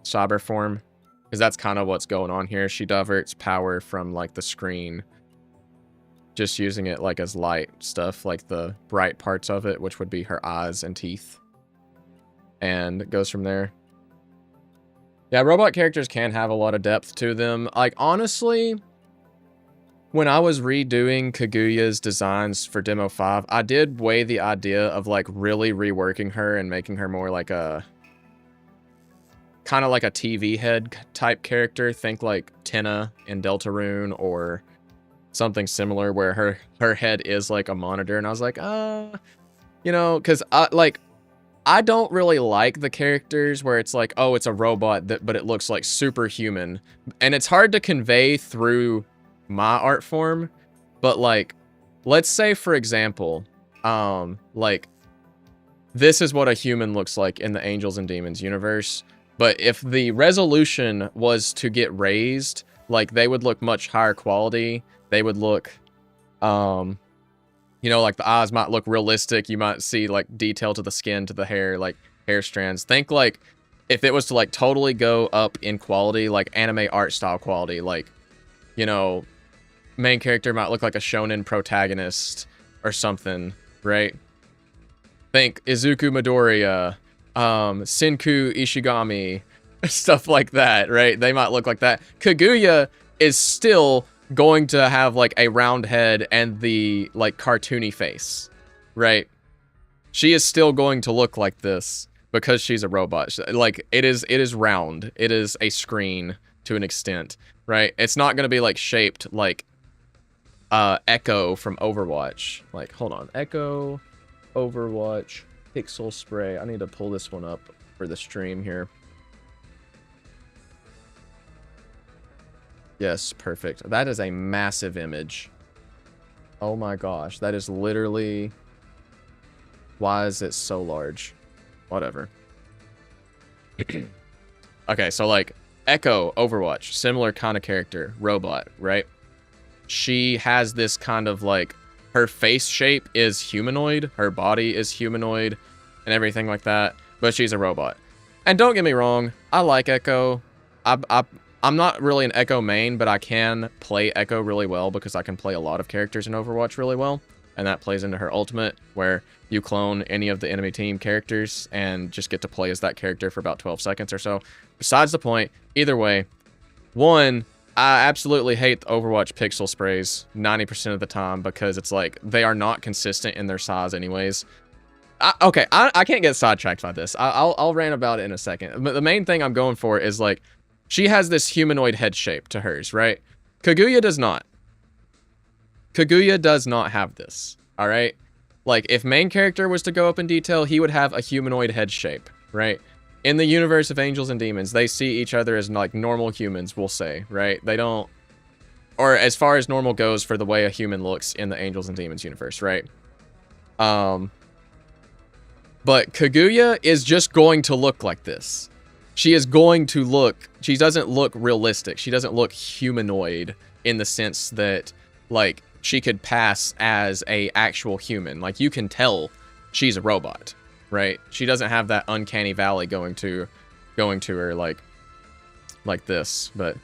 cyber form, because that's kind of what's going on here. She diverts power from like the screen, just using it like as light stuff, like the bright parts of it, which would be her eyes and teeth, and it goes from there. Yeah, robot characters can have a lot of depth to them. Like, honestly, when I was redoing Kaguya's designs for Demo 5, I did weigh the idea of like really reworking her and making her more like a kind of like a TV head type character. Think like Tenna in Deltarune or something similar, where her head is like a monitor. And I was like, you know, because I don't really like the characters where it's like, oh, it's a robot but it looks like superhuman, and it's hard to convey through my art form. But like, let's say for example, like this is what a human looks like in the Angels and Demons universe, but if the resolution was to get raised Like, they would look much higher quality. They would look, you know, like the eyes might look realistic. You might see like detail to the skin, to the hair, like hair strands. Think like if it was to like totally go up in quality, like anime art style quality, like, you know, main character might look like a shonen protagonist or something, right? Think Izuku Midoriya, Senku Ishigami, stuff like that, right? They might look like that. Kaguya is still going to have like a round head and the like cartoony face, right? She is still going to look like this because she's a robot. Like it is round. It is a screen to an extent, right? It's not going to be like shaped like Echo from Overwatch. Like, hold on. Echo, Overwatch, pixel spray. I need to pull this one up for the stream here. Yes, perfect. That is a massive image. Oh my gosh. That is literally... Why is it so large? Whatever. Okay, so like Echo, Overwatch, similar kind of character, robot, right? She has this kind of like, her face shape is humanoid, her body is humanoid, and everything like that, but she's a robot. And don't get me wrong, I like Echo. I'm not really an Echo main, but I can play Echo really well because I can play a lot of characters in Overwatch really well, and that plays into her ultimate, where you clone any of the enemy team characters and just get to play as that character for about 12 seconds or so. Besides the point, either way, one, I absolutely hate the Overwatch pixel sprays 90% of the time because it's like, they are not consistent in their size anyways. I can't get sidetracked by this. I'll rant about it in a second. But the main thing I'm going for is like, she has this humanoid head shape to hers, right? Kaguya does not. Kaguya does not have this, all right? Like, if main character was to go up in detail, he would have a humanoid head shape, right? In the universe of Angels and Demons, they see each other as, like, normal humans, we'll say, right? They don't... Or as far as normal goes for the way a human looks in the Angels and Demons universe, right? But Kaguya is just going to look like this. She is going to look... She doesn't look realistic. She doesn't look humanoid in the sense that, like, she could pass as a actual human. Like, you can tell she's a robot, right? She doesn't have that uncanny valley going to her like this. But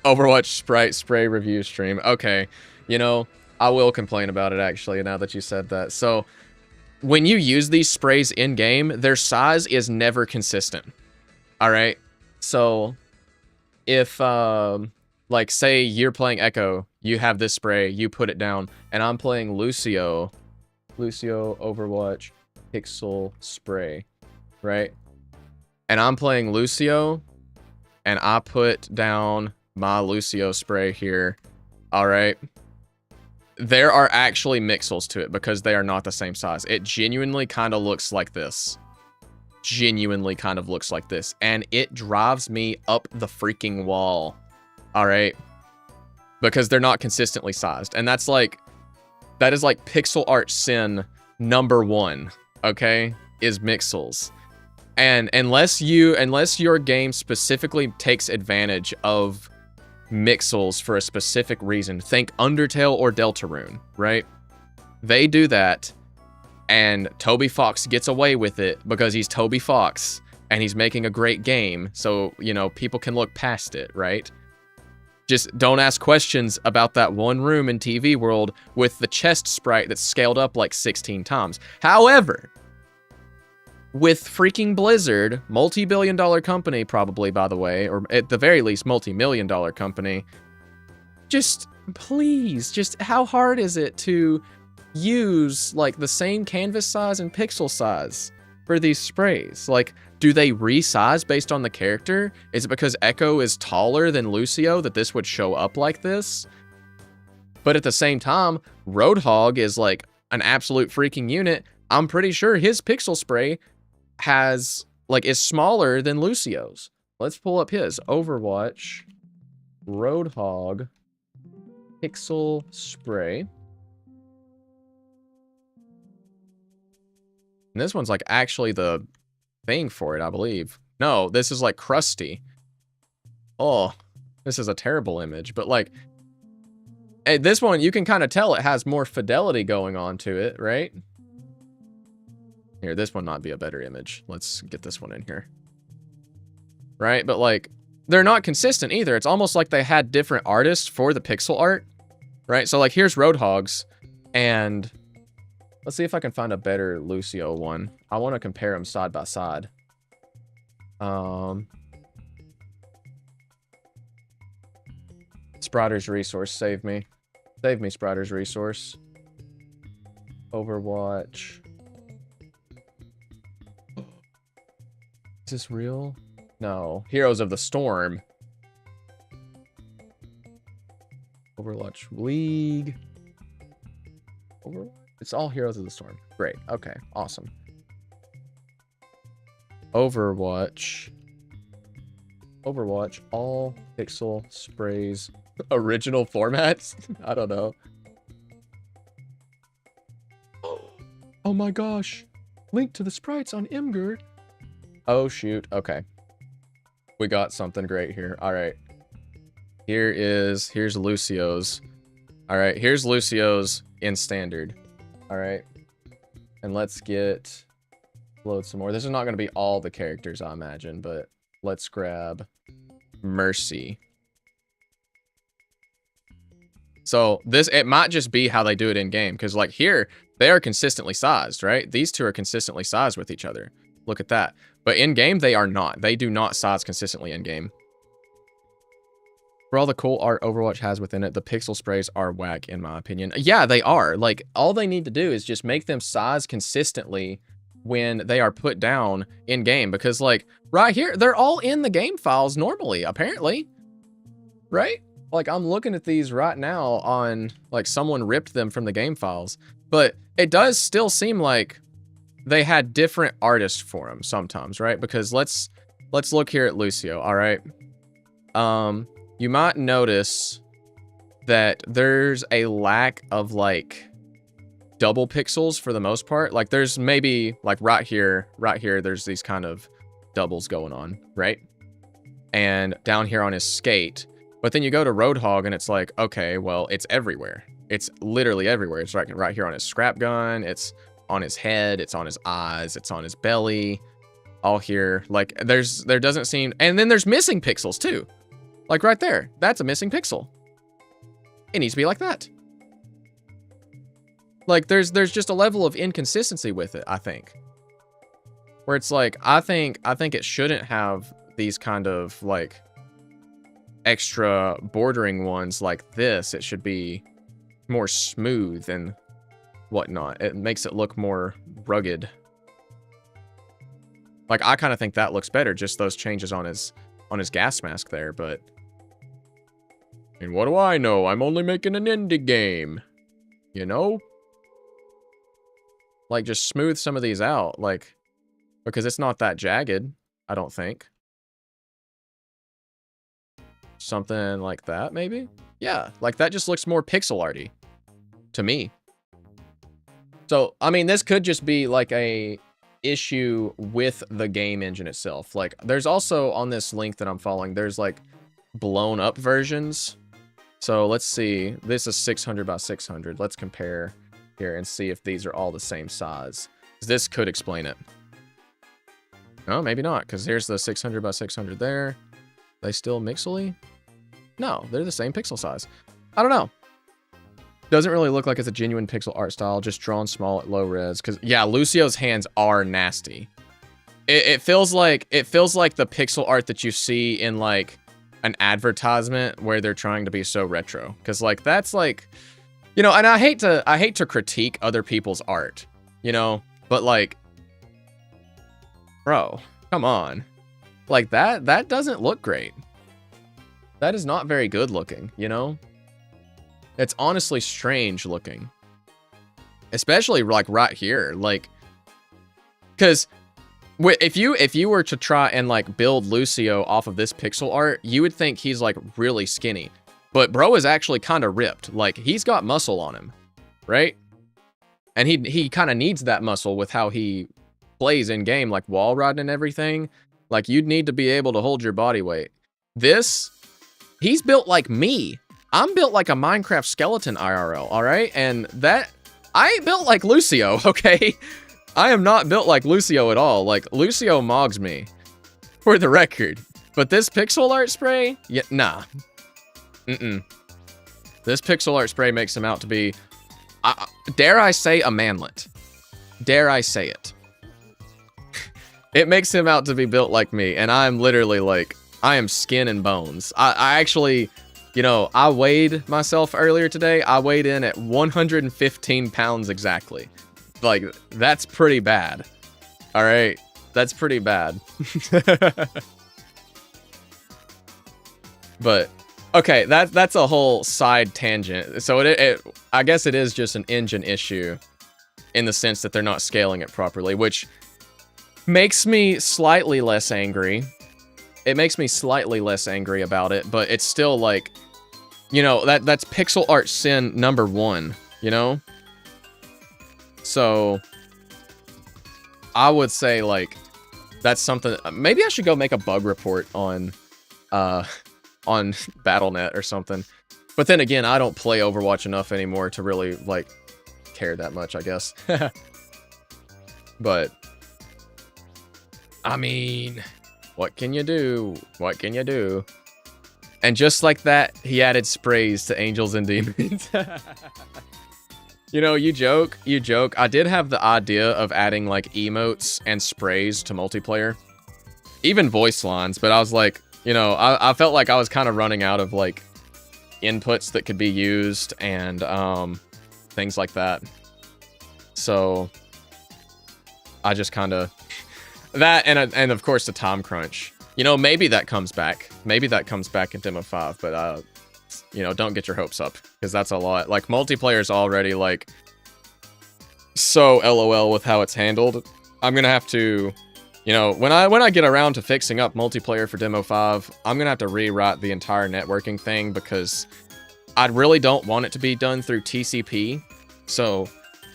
Overwatch sprite spray review stream. Okay, you know, I will complain about it actually now that you said that. So when you use these sprays in game, their size is never consistent. All right. So if like say you're playing Echo, you have this spray, you put it down, and I'm playing Lucio Overwatch pixel spray, right? And I'm playing Lucio, and I put down my Lucio spray here, all right? There are actually mixels to it because they are not the same size. It genuinely kind of looks like this. Genuinely kind of looks like this. And it drives me up the freaking wall, all right? Because they're not consistently sized. And that is like pixel art sin #1, okay? Is mixels. And unless your game specifically takes advantage of mixels for a specific reason, think Undertale or Deltarune, right? They do that, and Toby Fox gets away with it because he's Toby Fox and he's making a great game, so, you know, people can look past it, right? Just don't ask questions about that one room in TV World with the chest sprite that's scaled up like 16 times. However, with freaking Blizzard, multi-billion-dollar company probably, by the way, or at the very least, multi-million-dollar company, just, please, just how hard is it to use, like, the same canvas size and pixel size for these sprays? Like, do they resize based on the character? Is it because Echo is taller than Lucio that this would show up like this? But at the same time, Roadhog is, like, an absolute freaking unit. I'm pretty sure his pixel spray has, like, is smaller than Lucio's. Let's pull up his. Overwatch Roadhog pixel spray. And this one's, like, actually the thing for it, I believe. No, this is, like, crusty. Oh, This is a terrible image, but like, this one, you can kind of tell it has more fidelity going on to it, right? Here, this one might be a better image. Let's get this one in here. Right, but like, they're not consistent either. It's almost like they had different artists for the pixel art, right? So like, here's Roadhogs, and let's see if I can find a better Lucio one. I want to compare them side by side. Sprouter's Resource, save me. Save me, Sprouter's Resource. Overwatch. Is this real? No. Heroes of the Storm. Overwatch League. Overwatch? It's all Heroes of the Storm. Great. Okay. Awesome. Overwatch. Overwatch. All pixel sprays. Original formats? I don't know. Oh my gosh. Link to the sprites on Imgur. Oh shoot. Okay. We got something great here. All right. Here's Lucio's. All right. Here's Lucio's in standard. All right. And let's load some more. This is not going to be all the characters, I imagine, but let's grab Mercy. So it might just be how they do it in game. Cause like here, they are consistently sized, right? These two are consistently sized with each other. Look at that. But in game, they are not. They do not size consistently in game. For all the cool art Overwatch has within it, the pixel sprays are whack, in my opinion. Yeah, they are. Like, all they need to do is just make them size consistently when they are put down in game. Because, like, right here, they're all in the game files normally, apparently. Right? Like, I'm looking at these right now on, like, someone ripped them from the game files. But it does still seem like they had different artists for them sometimes, right? Because let's look here at Lucio, all right? You might notice that there's a lack of, like, double pixels for the most part. Like, there's maybe, like, right here, there's these kind of doubles going on, right? And down here on his skate. But then you go to Roadhog, and it's like, okay, well, it's everywhere. It's literally everywhere. It's right here on his scrap gun. It's on his head. It's on his eyes. It's on his belly. All here. Like, there doesn't seem... And then there's missing pixels, too. Like, right there. That's a missing pixel. It needs to be like that. Like, there's just a level of inconsistency with it, I think. Where it's like, I think it shouldn't have these kind of, like, extra bordering ones like this. It should be more smooth and whatnot. It makes it look more rugged. Like, I kind of think that looks better, just those changes on his gas mask there, but... And what do I know? I'm only making an indie game. You know? Like, just smooth some of these out, like... Because it's not that jagged, I don't think. Something like that, maybe? Yeah, like, that just looks more pixel arty. To me. So, I mean, this could just be, like, a issue with the game engine itself. Like, there's also, on this link that I'm following, there's, like, blown up versions. So, let's see. This is 600 by 600. Let's compare here and see if these are all the same size. This could explain it. No, maybe not, because here's the 600 by 600 there. They still mixely? No, they're the same pixel size. I don't know. Doesn't really look like it's a genuine pixel art style, just drawn small at low res. Because, yeah, Lucio's hands are nasty. It feels like the pixel art that you see in, like, an advertisement where they're trying to be so retro. Because, like, that's, like... You know, and I hate to critique other people's art, you know? But, like... Bro, come on. Like, that doesn't look great. That is not very good looking, you know? It's honestly strange looking. Especially, like, right here. Like, because if you were to try and, like, build Lucio off of this pixel art, you would think he's, like, really skinny. But bro is actually kind of ripped. Like, he's got muscle on him, right? And he kind of needs that muscle with how he plays in game, like wall riding and everything. Like, you'd need to be able to hold your body weight. This He's built like me. I'm built like a Minecraft skeleton IRL, all right? And that, I ain't built like Lucio, okay? I am not built like Lucio at all. Like, Lucio mogs me, for the record. But this pixel art spray, yeah, nah. This pixel art spray makes him out to be, dare I say, a manlet. Dare I say it. It makes him out to be built like me, and I'm literally like, I am skin and bones. I actually, you know, I weighed myself earlier today. I weighed in at 115 pounds exactly. Like, that's pretty bad. All right? That's pretty bad. But, okay, that's a whole side tangent. So I guess it is just an engine issue in the sense that they're not scaling it properly, which makes me slightly less angry. It makes me slightly less angry about it, but it's still like, you know, that's pixel art sin number 1, you know? So I would say, like, that's something, maybe I should go make a bug report on Battle.net or something. But then again, I don't play Overwatch enough anymore to really, like, care that much, I guess. But I mean, what can you do? What can you do? And just like that, he added sprays to Angels and Demons. You know, you joke. I did have the idea of adding, like, emotes and sprays to multiplayer. Even voice lines, but I was like, you know, I felt like I was kind of running out of, like, inputs that could be used and things like that. So I just kind of... That, and of course the Tom Crunch. You know, maybe that comes back. Maybe that comes back in Demo 5, but, you know, don't get your hopes up, because that's a lot. Like, multiplayer's already, like, so LOL with how it's handled. I'm gonna have to, you know, when I get around to fixing up multiplayer for Demo 5, I'm gonna have to rewrite the entire networking thing, because I really don't want it to be done through TCP. So,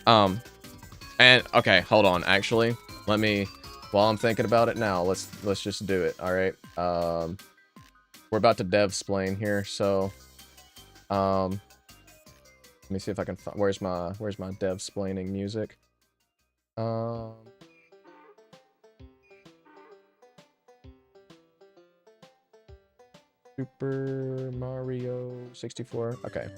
and, okay, hold on, actually. Let me... While I'm thinking about it now, let's just do it. All right. We're about to dev splain here, so let me see if I can find, where's my dev splaining music. Super Mario 64. Okay.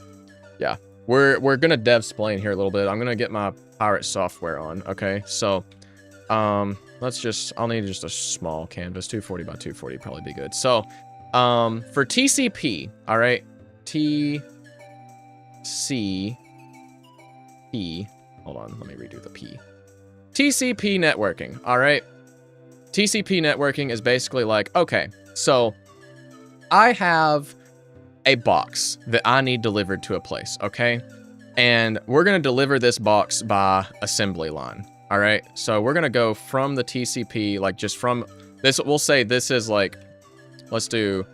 Yeah. We're gonna dev splain here a little bit. I'm gonna get my pirate software on. Okay. So let's just, I'll need just a small canvas, 240 by 240 probably be good. So, for TCP, all right, TCP, hold on, let me redo the P. TCP networking, all right? TCP networking is basically like, okay, so I have a box that I need delivered to a place, okay? And we're gonna deliver this box by assembly line. All right, so we're gonna go from the TCP, like just from this, we'll say this is like, let's do,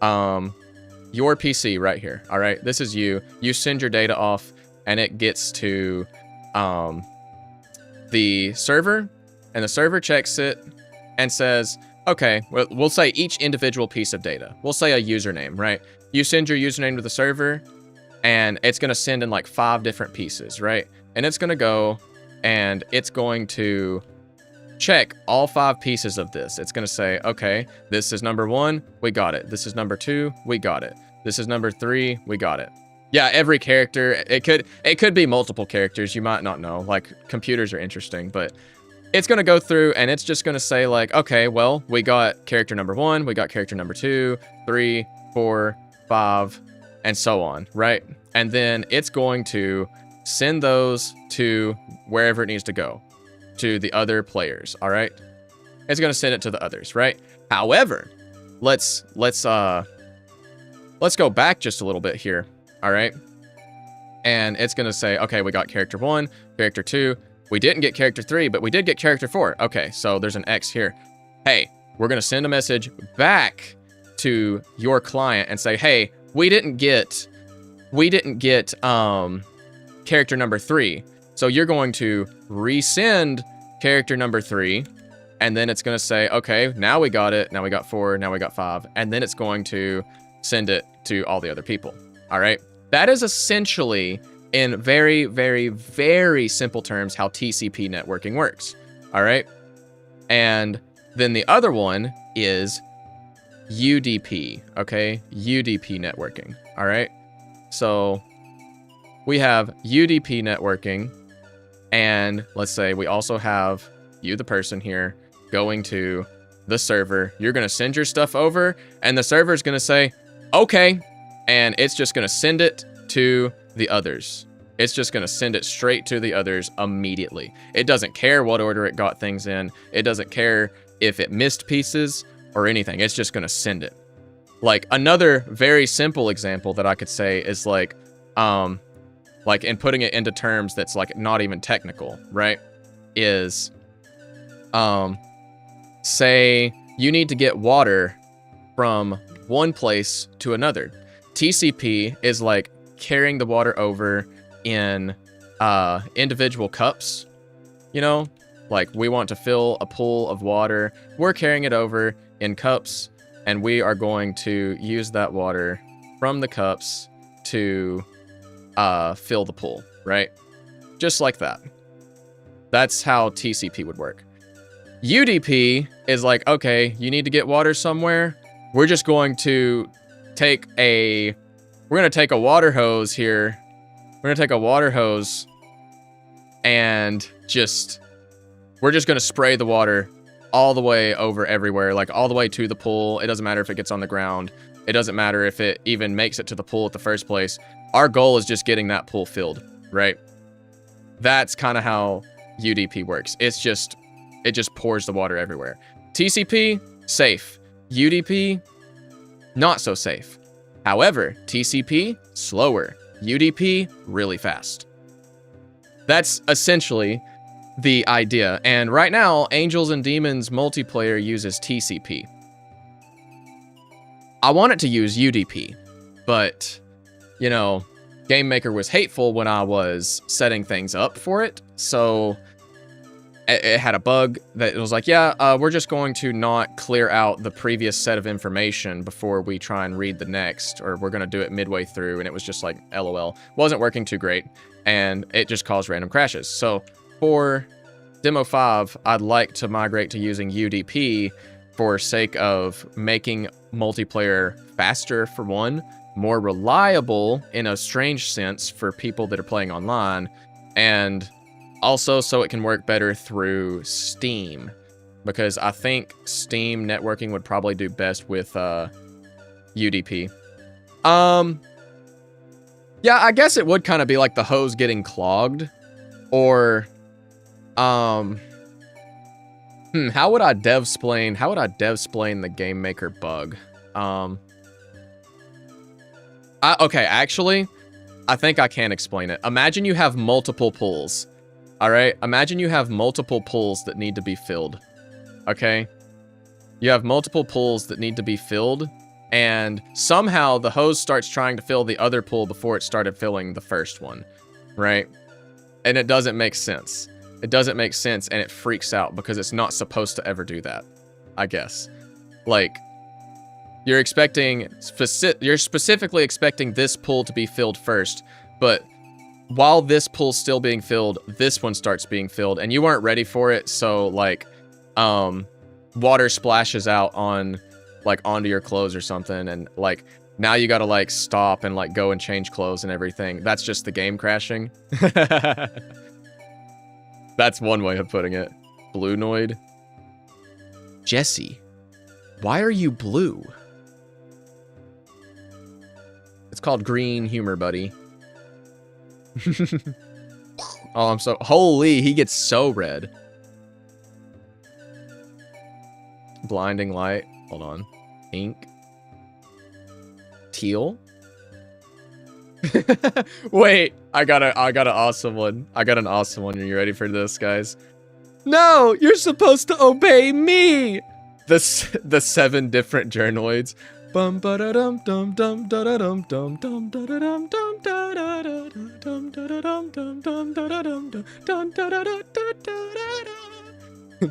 your PC right here. All right, this is you. You send your data off and it gets to, the server, and the server checks it and says, okay, we'll say each individual piece of data. We'll say a username, right? You send your username to the server and it's gonna send in like 5 different pieces, right? And it's gonna go, and it's going to check all 5 pieces of this. It's going to say, okay, this is number 1, we got it. This is number 2, we got it. This is number 3, we got it. Yeah, every character, it could be multiple characters, you might not know. Like, computers are interesting, but it's going to go through and it's just going to say like, okay, well, we got character number 1, we got character number 2, 3, 4, 5, and so on, right? And then it's going to send those to wherever it needs to go, to the other players, all right? It's going to send it to the others, right? However, let's go back just a little bit here, all right? And it's going to say, okay, we got character 1, character 2, we didn't get character 3, but we did get character 4. Okay, so there's an X here. Hey, we're going to send a message back to your client and say, hey, we didn't get character number 3. So you're going to resend character number 3, and then it's going to say, okay, now we got it, now we got 4, now we got 5, and then it's going to send it to all the other people. All right. That is essentially, in very, very, very simple terms, how TCP networking works. All right. And then the other one is UDP. Okay. UDP networking. All right. So we have UDP networking. And let's say we also have you, the person here, going to the server. You're going to send your stuff over, and the server's going to say, okay. And it's just going to send it to the others. It's just going to send it straight to the others immediately. It doesn't care what order it got things in. It doesn't care if it missed pieces or anything. It's just going to send it. Like, another very simple example that I could say is like in putting it into terms that's like not even technical, right? Is, say you need to get water from one place to another. TCP is like carrying the water over in individual cups, you know? Like, we want to fill a pool of water. We're carrying it over in cups, and we are going to use that water from the cups to fill the pool, right? Just like that. That's how TCP would work. UDP is like, okay, you need to get water somewhere. We're just going to take a water hose here. We're going to take a water hose and we're just going to spray the water all the way over everywhere, like all the way to the pool. It doesn't matter if it gets on the ground. It doesn't matter if it even makes it to the pool at the first place. Our goal is just getting that pool filled, right? That's kind of how UDP works. It just pours the water everywhere. TCP, safe. UDP, not so safe. However, TCP, slower. UDP, really fast. That's essentially the idea. And right now, Angels and Demons multiplayer uses TCP. I want it to use UDP, but, you know, Game Maker was hateful when I was setting things up for it. So it had a bug that it was like, yeah, we're just going to not clear out the previous set of information before we try and read the next, or we're going to do it midway through. And it was just like, LOL. Wasn't working too great, and it just caused random crashes. So for Demo 5, I'd like to migrate to using UDP for sake of making multiplayer faster, for one, more reliable in a strange sense for people that are playing online, and also so it can work better through Steam, because I think Steam networking would probably do best with UDP. Yeah, I guess it would kind of be like the hose getting clogged, or how would I dev-splain the Game Maker bug? Okay, actually, I think I can explain it. Imagine you have multiple pools. All right, imagine you have multiple pools that need to be filled. Okay, you have multiple pools that need to be filled, and somehow the hose starts trying to fill the other pool before it started filling the first one, right? And it doesn't make sense. It doesn't make sense, and it freaks out because it's not supposed to ever do that, I guess. Like, you're specifically expecting this pool to be filled first, but while this pool's still being filled, this one starts being filled, and you weren't ready for it, so, like, water splashes out on, like, onto your clothes or something, and, like, now you gotta, like, stop and, like, go and change clothes and everything. That's just the game crashing. That's one way of putting it. Bluenoid. Jesse, why are you blue? It's called green humor, buddy. Oh, I'm so... Holy, he gets so red. Blinding light. Hold on. Pink. Teal. Wait, I got an awesome one. I got an awesome one. Are you ready for this, guys? No, you're supposed to obey me. The 7 different Journoids. Bum ba da dum dum dum da da dum dum dum da da dum dum da da da dum da da dum dum dum da da dum dum da da da da da.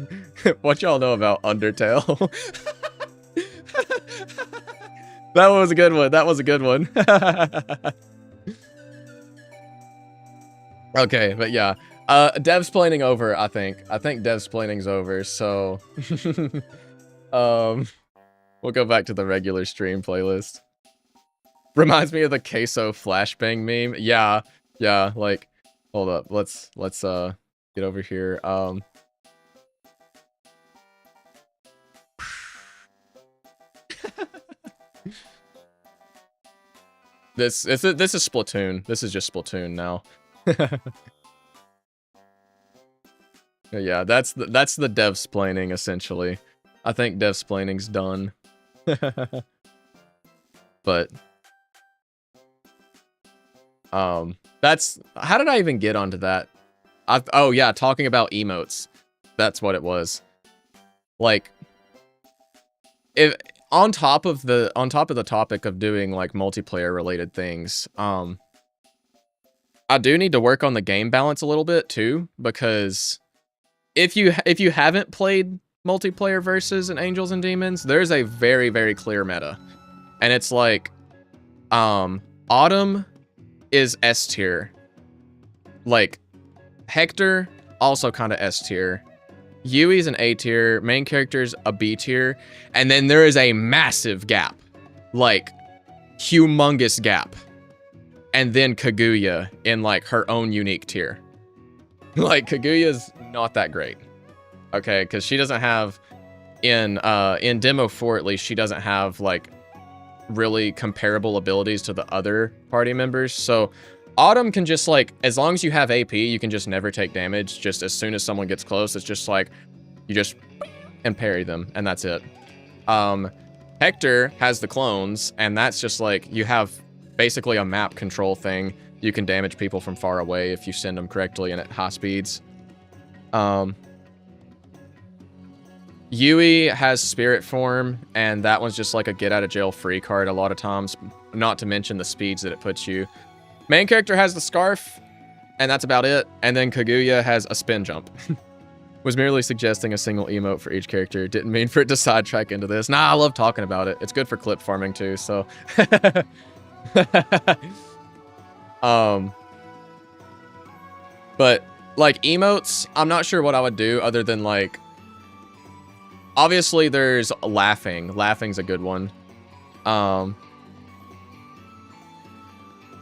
What y'all know about Undertale? That was a good one. That was a good one. Okay, but yeah. Devsplaining over, I think. I think devsplaining's over, so... we'll go back to the regular stream playlist. Reminds me of the queso flashbang meme. Yeah, yeah, like... Hold up, let's get over here. This is Splatoon. This is just Splatoon now. Yeah, that's the devsplaining essentially. I think devsplaining's done. But that's how did I even get onto that? Oh yeah, talking about emotes. That's what it was. Like if on top of the topic of doing like multiplayer related things, I do need to work on the game balance a little bit too, because if you haven't played multiplayer versus an Angels and Demons, there's a very, very clear meta. And it's like Autumn is S tier. Like Hector also kind of S tier. Yui's an A tier, main character's a B tier, and then there is a massive gap. Like humongous gap. And then Kaguya in like her own unique tier. Like Kaguya's not that great. Okay, because she doesn't have in demo 4 at least, she doesn't have like really comparable abilities to the other party members. So Autumn can just like, as long as you have AP, you can just never take damage. Just as soon as someone gets close, it's just like you just and parry them, and that's it. Hector has the clones, and that's just like you have basically a map control thing. You can damage people from far away if you send them correctly and at high speeds. Yui has spirit form, and that one's just like a get out of jail free card a lot of times, not to mention the speeds that it puts you. Main character has the scarf, and that's about it. And then Kaguya has a spin jump. Was merely suggesting a single emote for each character. Didn't mean for it to sidetrack into this. Nah, I love talking about it. It's good for clip farming too, so. But like emotes, I'm not sure what I would do other than like, obviously there's laughing. Laughing's a good one.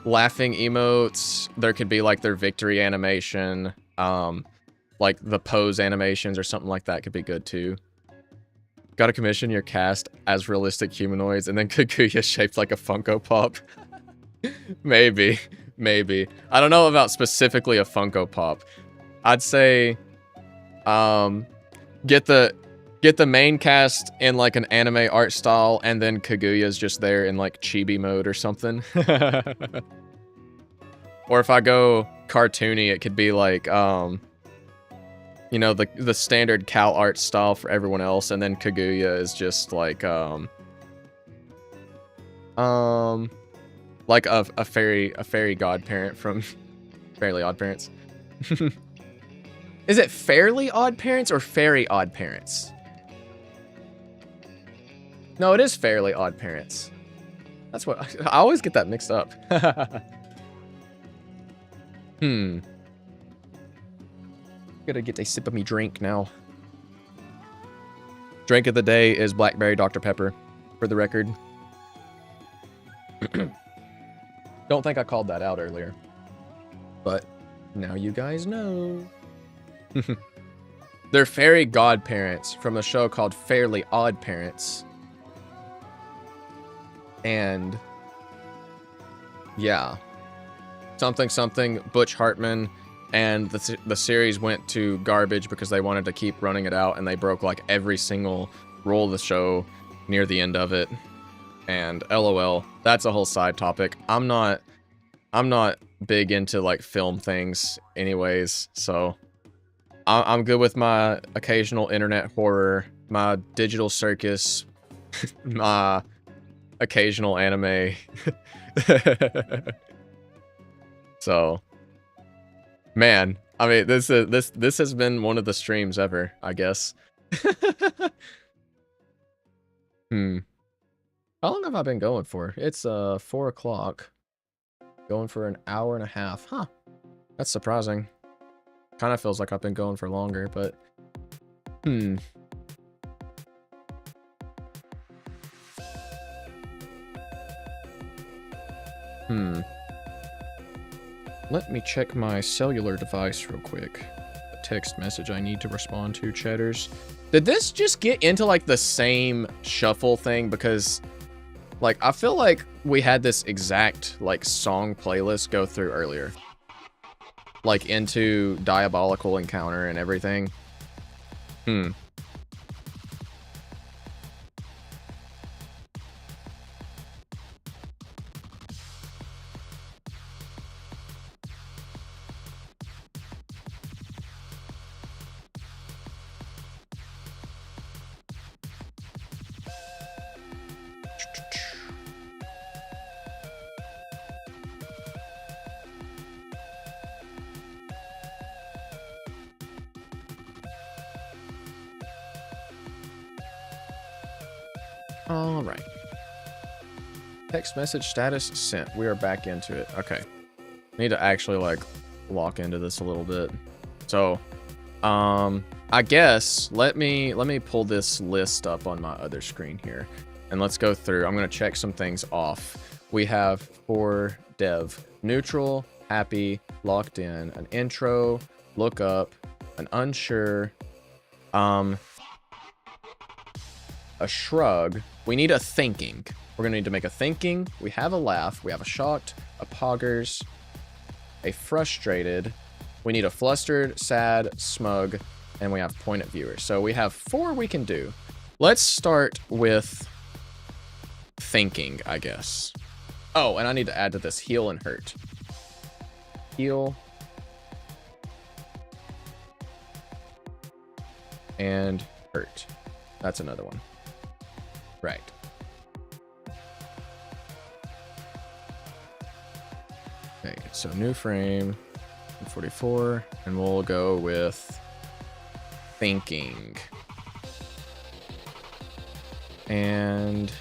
Laughing emotes, there could be like their victory animation, like the pose animations or something like that could be good too. Gotta commission your cast as realistic humanoids, and then Kaguya shaped like a Funko Pop. Maybe. I don't know about specifically a Funko Pop. I'd say, get the main cast in like an anime art style, and then Kaguya's just there in like chibi mode or something. Or if I go cartoony, it could be like, you know, the standard cow art style for everyone else, and then Kaguya is just like, like a fairy godparent from Fairly Odd Parents. Is it Fairly Odd Parents or Fairy Odd Parents? No, it is Fairly Odd Parents. That's what I always get that mixed up. Gotta get a sip of me drink now. Drink of the day is Blackberry Dr. Pepper, for the record. Don't think I called that out earlier. But now you guys know. They're fairy godparents from a show called Fairly Odd Parents. And yeah, something Butch Hartman, and the series went to garbage because they wanted to keep running it out, and they broke like every single rule of the show near the end of it. And LOL, that's a whole side topic. I'm not big into like film things anyways, so I'm good with my occasional internet horror, my digital circus, my occasional anime. So, man, I mean, this has been one of the streams ever, I guess. How long have I been going for? It's 4 o'clock. Going for an hour and a half. Huh. That's surprising. Kind of feels like I've been going for longer, but... Let me check my cellular device real quick. A text message I need to respond to, chatters. Did this just get into, like, the same shuffle thing? Because, like, I feel like we had this exact, like, song playlist go through earlier. Like, into Diabolical Encounter and everything. All right. Text message status sent. We are back into it. Okay. Need to actually, like, lock into this a little bit. So, I guess let me pull this list up on my other screen here, and let's go through. I'm gonna check some things off. We have for dev neutral, happy, locked in, an intro, look up, an unsure, a shrug. We need a thinking. We're gonna need to make a thinking. We have a laugh. We have a shocked, a poggers, a frustrated. We need a flustered, sad, smug, and we have point at viewer. So we have 4 we can do. Let's start with thinking, I guess. Oh, and I need to add to this heal and hurt. Heal. And hurt. That's another one. Right. Okay, so new frame, 44, and we'll go with thinking. And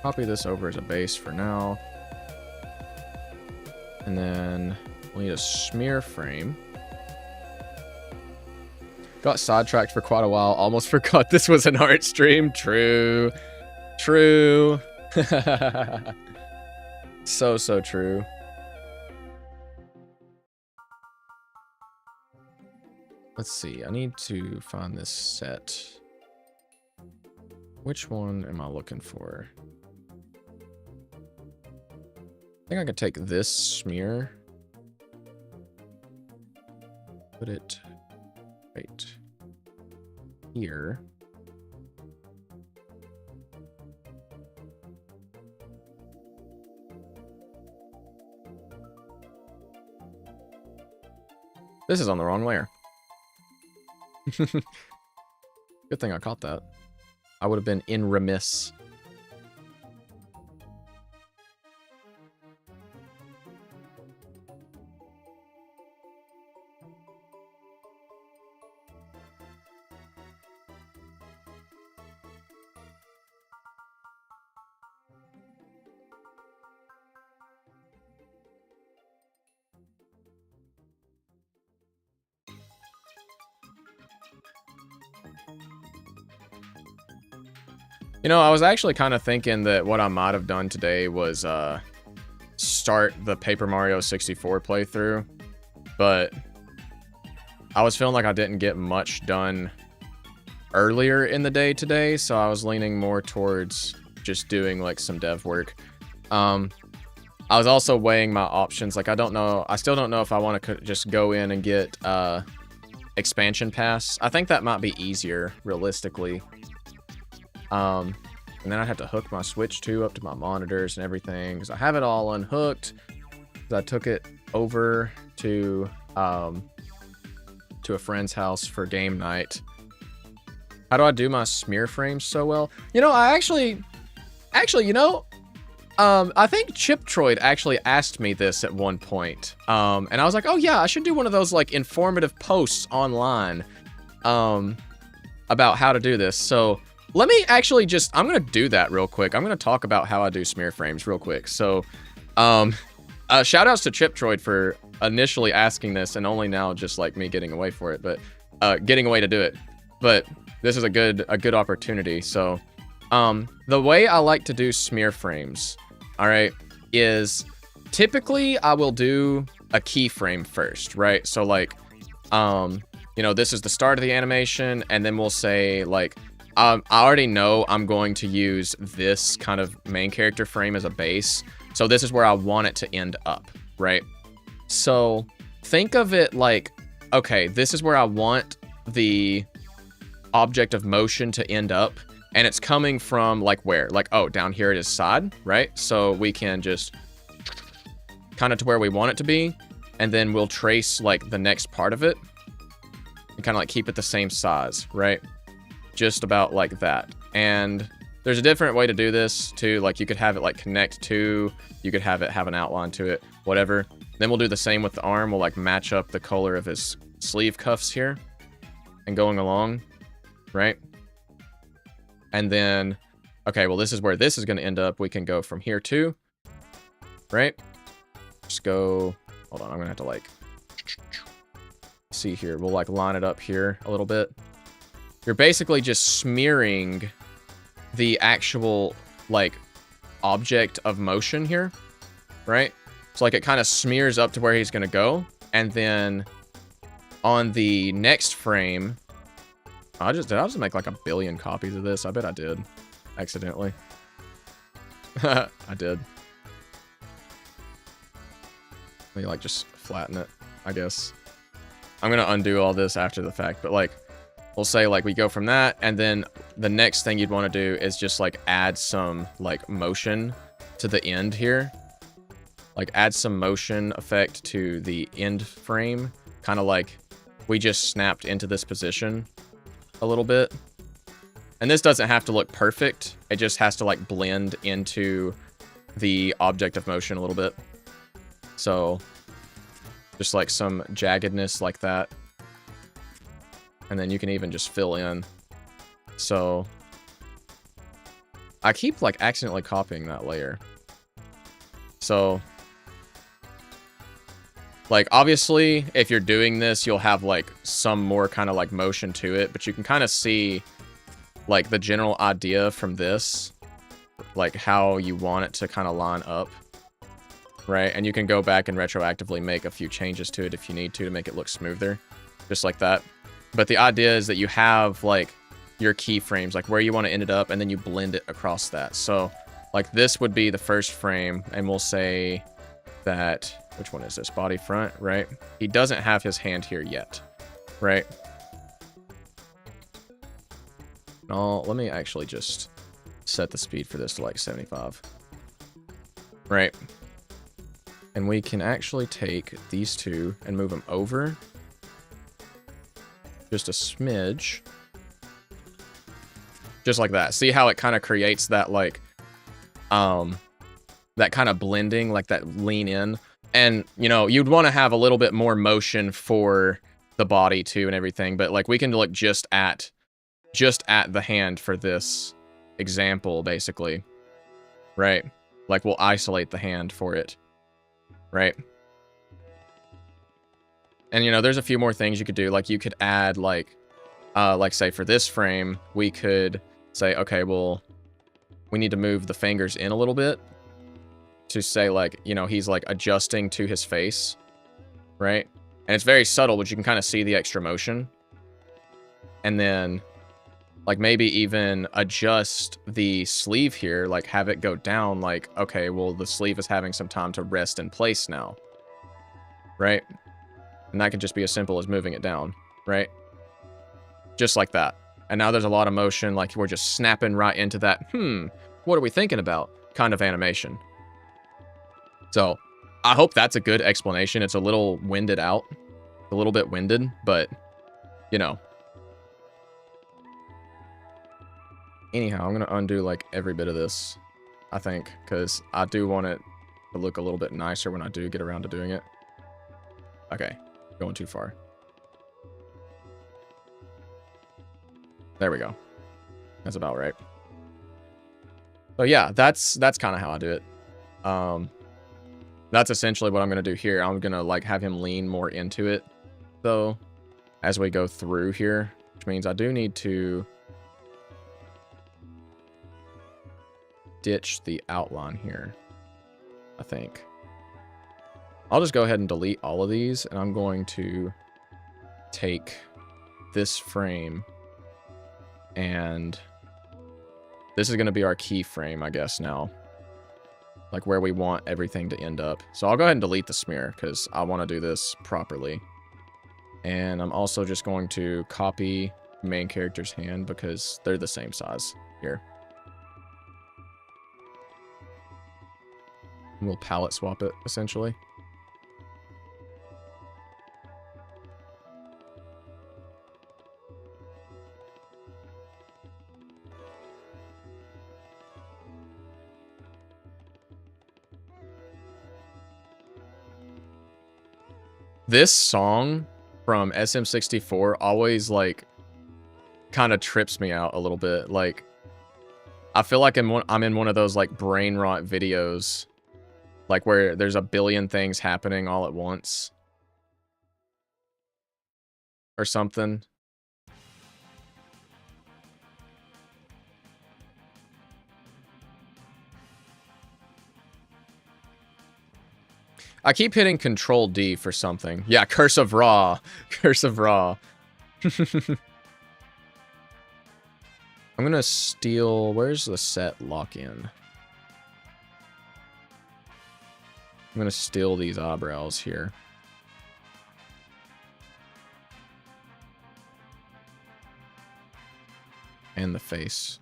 copy this over as a base for now. And then we'll need a smear frame. Got sidetracked for quite a while. Almost forgot this was an art stream. True. True. So true. Let's see. I need to find this set. Which one am I looking for? I think I could take this smear. Put it right here. This is on the wrong layer. Good thing I caught that. I would have been in remiss. You know, I was actually kind of thinking that what I might have done today was start the Paper Mario 64 playthrough, but I was feeling like I didn't get much done earlier in the day today, so I was leaning more towards just doing like some dev work. I was also weighing my options. Like, I still don't know if I want to just go in and get expansion pass. I think that might be easier realistically. And then I have to hook my Switch 2 up to my monitors and everything, because I have it all unhooked. I took it over to a friend's house for game night. How do I do my smear frames so well? You know, I actually, you know, I think Chiptroid actually asked me this at one point. And I was like, oh yeah, I should do one of those like informative posts online about how to do this. So let me actually just, I'm gonna do that real quick. I'm gonna talk about how I do smear frames real quick. So shout outs to Chiptroid for initially asking this and only now just like me getting away for it, but getting away to do it. But this is a good opportunity. So the way I like to do smear frames, all right, is typically I will do a keyframe first, right? So like, you know, this is the start of the animation, and then we'll say like, I already know I'm going to use this kind of main character frame as a base. So this is where I want it to end up, right? So think of it like, okay, this is where I want the object of motion to end up. And it's coming from like where? Like, oh, down here at his side, right? So we can just kind of to where we want it to be. And then we'll trace like the next part of it and kind of like keep it the same size, right? Just about like that. And there's a different way to do this too. Like you could have it like connect to, you could have it have an outline to it, whatever. Then we'll do the same with the arm. We'll like match up the color of his sleeve cuffs here and going along, right? And then, okay, well, this is where this is going to end up. We can go from here too, right? Just go, hold on, I'm going to have to like, see here. We'll like line it up here a little bit. You're basically just smearing the actual like object of motion here, right? So like it kind of smears up to where he's going to go. And then on the next frame, did I just make like 1 billion copies of this? I bet I did. Accidentally. I did. Let me like just flatten it, I guess. I'm gonna undo all this after the fact, but like, we'll say like we go from that, and then the next thing you'd want to do is just like add some like motion to the end here. Like add some motion effect to the end frame. Kind of like we just snapped into this position a little bit. And this doesn't have to look perfect. It just has to like blend into the object of motion a little bit. So just like some jaggedness like that. And then you can even just fill in. So I keep like accidentally copying that layer. So like, obviously, if you're doing this, you'll have, like, some more kind of, like, motion to it. But you can kind of see, like, the general idea from this. Like, how you want it to kind of line up. Right? And you can go back and retroactively make a few changes to it if you need to make it look smoother. Just like that. But the idea is that you have, like, your keyframes, like, where you want to end it up, and then you blend it across that. So, like, this would be the first frame, and we'll say that... Which one is this? Body front, right? He doesn't have his hand here yet, right? No, let me actually just set the speed for this to like 75. Right. And we can actually take these two and move them over. Just a smidge. Just like that. See how it kind of creates that like, that kind of blending, like that lean in. And, you know, you'd want to have a little bit more motion for the body too and everything, but like we can look just at the hand for this example, basically. Right? Like we'll isolate the hand for it. Right? And, you know, there's a few more things you could do. Like you could add like say for this frame, we could say, okay, well, we need to move the fingers in a little bit. To say like, you know, he's like adjusting to his face, right? And it's very subtle, but you can kind of see the extra motion. And then like maybe even adjust the sleeve here, like have it go down like, okay, well, the sleeve is having some time to rest in place now, right? And that could just be as simple as moving it down, right? Just like that. And now there's a lot of motion, like we're just snapping right into that, what are we thinking about kind of animation. So, I hope that's a good explanation. It's a little winded out. A little bit winded, but, you know. Anyhow, I'm going to undo, like, every bit of this. I think, because I do want it to look a little bit nicer when I do get around to doing it. Okay, going too far. There we go. That's about right. So yeah, that's kind of how I do it. That's essentially what I'm gonna do here. I'm gonna like have him lean more into it, though, as we go through here, which means I do need to ditch the outline here, I think. I'll just go ahead and delete all of these, and I'm going to take this frame, and this is going to be our keyframe, I guess, now. Like where we want everything to end up. So I'll go ahead and delete the smear, because I want to do this properly. And I'm also just going to copy main character's hand, because they're the same size here. And we'll palette swap it, essentially. This song from SM64 always, like, kind of trips me out a little bit. Like, I feel like I'm in one of those, like, brain rot videos. Like, where there's a billion things happening all at once. Or something. I keep hitting Control D for something. Yeah, Curse of Ra. Curse of Ra. I'm gonna steal... Where's the set lock-in? I'm gonna steal these eyebrows here. And the face.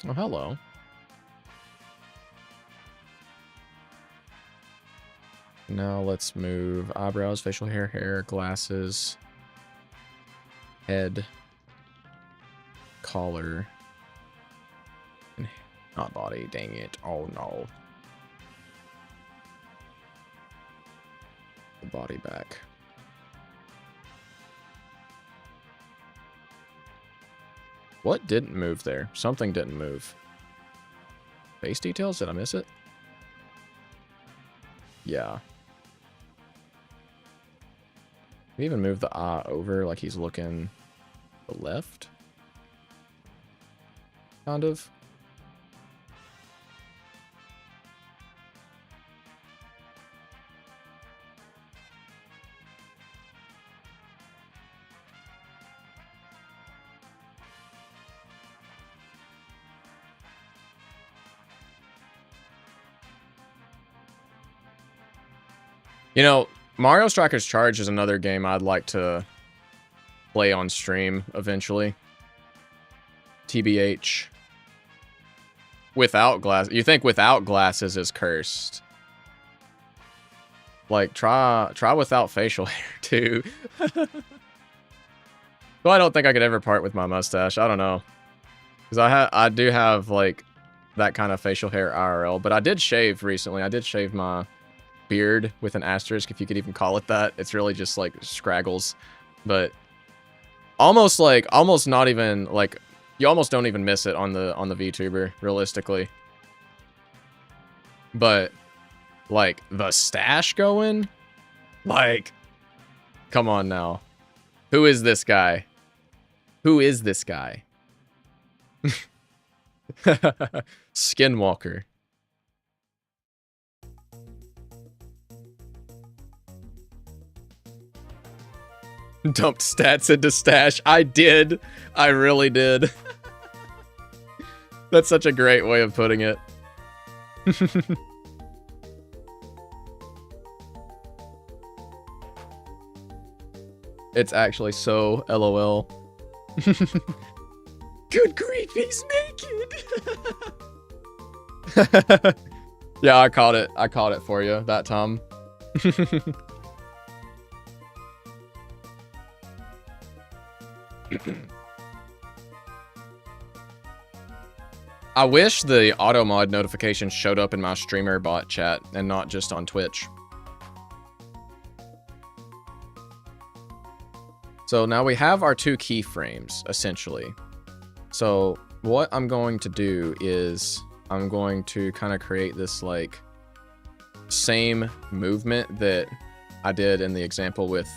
Oh, hello. Now let's move eyebrows, facial hair, glasses, head, collar, and not body. Dang it. Oh no. The body back. What didn't move there? Something didn't move. Face details? Did I miss it? Yeah. We even move the eye over like he's looking to the left. Kind of. You know, Mario Strikers Charge is another game I'd like to play on stream eventually. TBH. Without glass. You think without glasses is cursed. Like, try without facial hair, too. Well, I don't think I could ever part with my mustache. I don't know. Because I do have, like, that kind of facial hair IRL. But I did shave recently. I did shave my beard with an asterisk, if you could even call it that. It's really just like scraggles, but almost not even like, you almost don't even miss it on the VTuber realistically. But like the stash going, like, come on now. Who is this guy? Who is this guy? Skinwalker. Dumped stats into stash. I did. I really did. That's such a great way of putting it. It's actually so LOL. Good grief, he's naked. Yeah, I caught it. I caught it for you that time. I wish the auto mod notification showed up in my streamer bot chat and not just on Twitch. So now we have our 2 keyframes, essentially. So what I'm going to do is I'm going to kind of create this like same movement that I did in the example with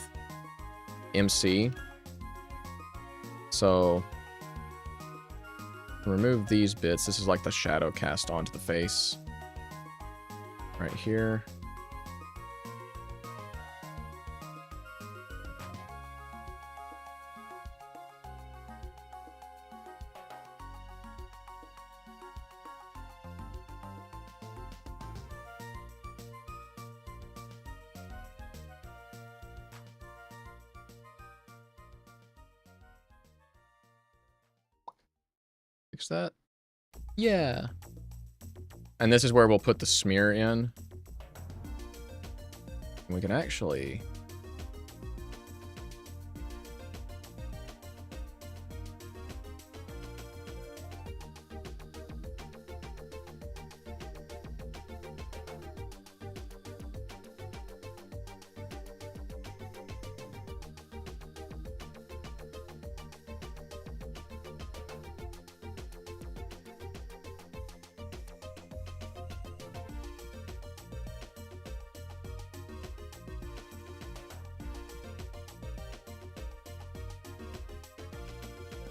MC. So remove these bits. This is like the shadow cast onto the face right here. Fix that. Yeah. And this is where we'll put the smear in. We can actually...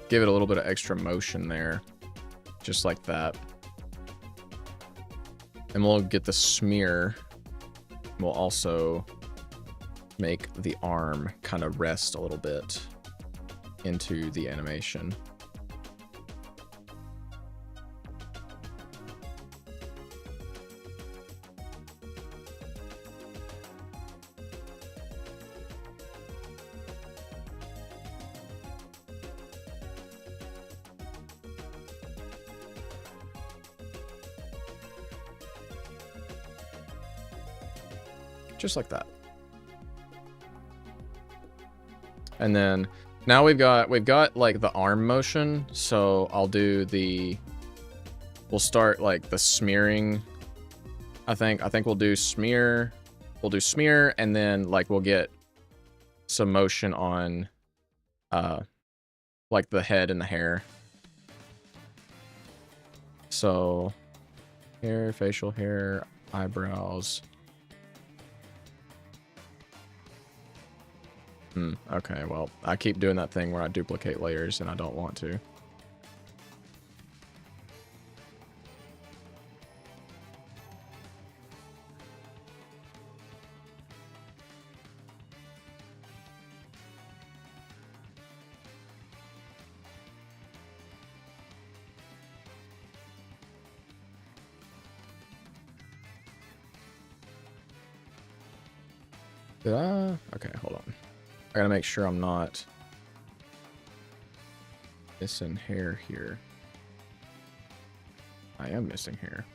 give it a little bit of extra motion there. Just like that. And we'll get the smear. We'll also make the arm kind of rest a little bit into the animation. Just like that. And then now we've got like the arm motion, so I'll do we'll start like the smearing. I think we'll do smear, and then like we'll get some motion on like the head and the hair. So hair, facial hair, eyebrows. Okay, well, I keep doing that thing where I duplicate layers and I don't want to. Did I? Okay, hold on. I gotta make sure I'm not missing hair here. I am missing hair.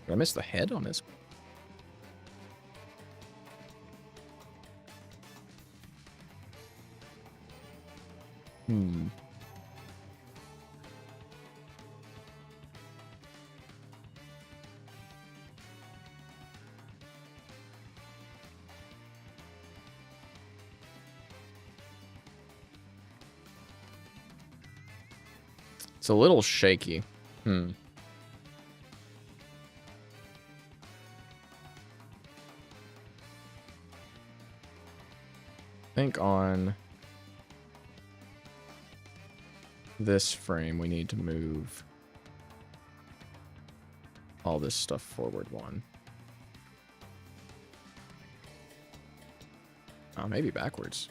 Did I miss the head on this one? It's a little shaky. I think on this frame, we need to move all this stuff forward one. Oh, maybe backwards.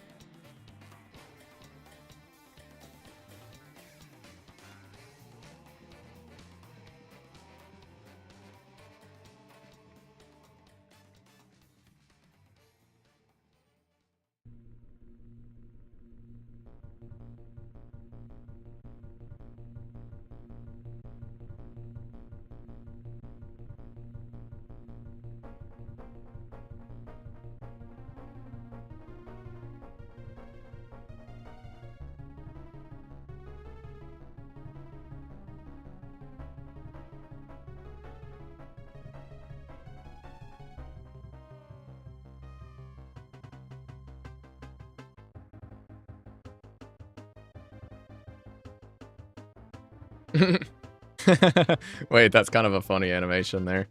Wait, that's kind of a funny animation there.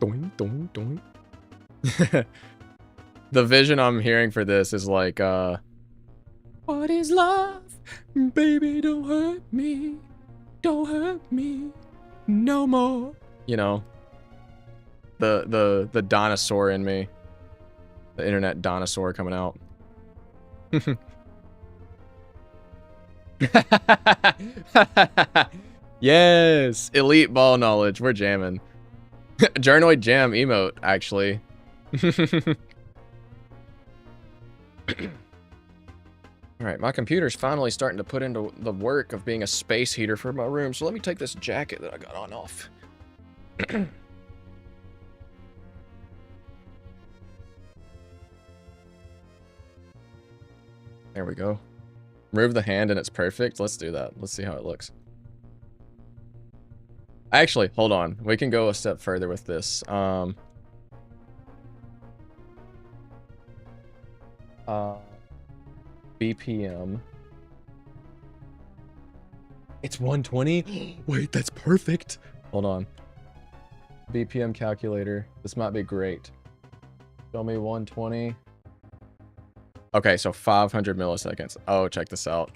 Doink, doink, doink. The vision I'm hearing for this is like, what is love? Baby, don't hurt me. Don't hurt me no more. You know, the dinosaur in me. The internet dinosaur coming out. Yes, elite ball knowledge. We're jamming. Journoid jam emote, actually. Alright, my computer's finally starting to put into the work of being a space heater for my room, so let me take this jacket that I got on off. There we go. Remove the hand and it's perfect. Let's do that. Let's see how it looks. Actually, hold on. We can go a step further with this. BPM. It's 120? Wait, that's perfect. Hold on. BPM calculator. This might be great. Show me 120. Okay, so 500 milliseconds. Oh, check this out.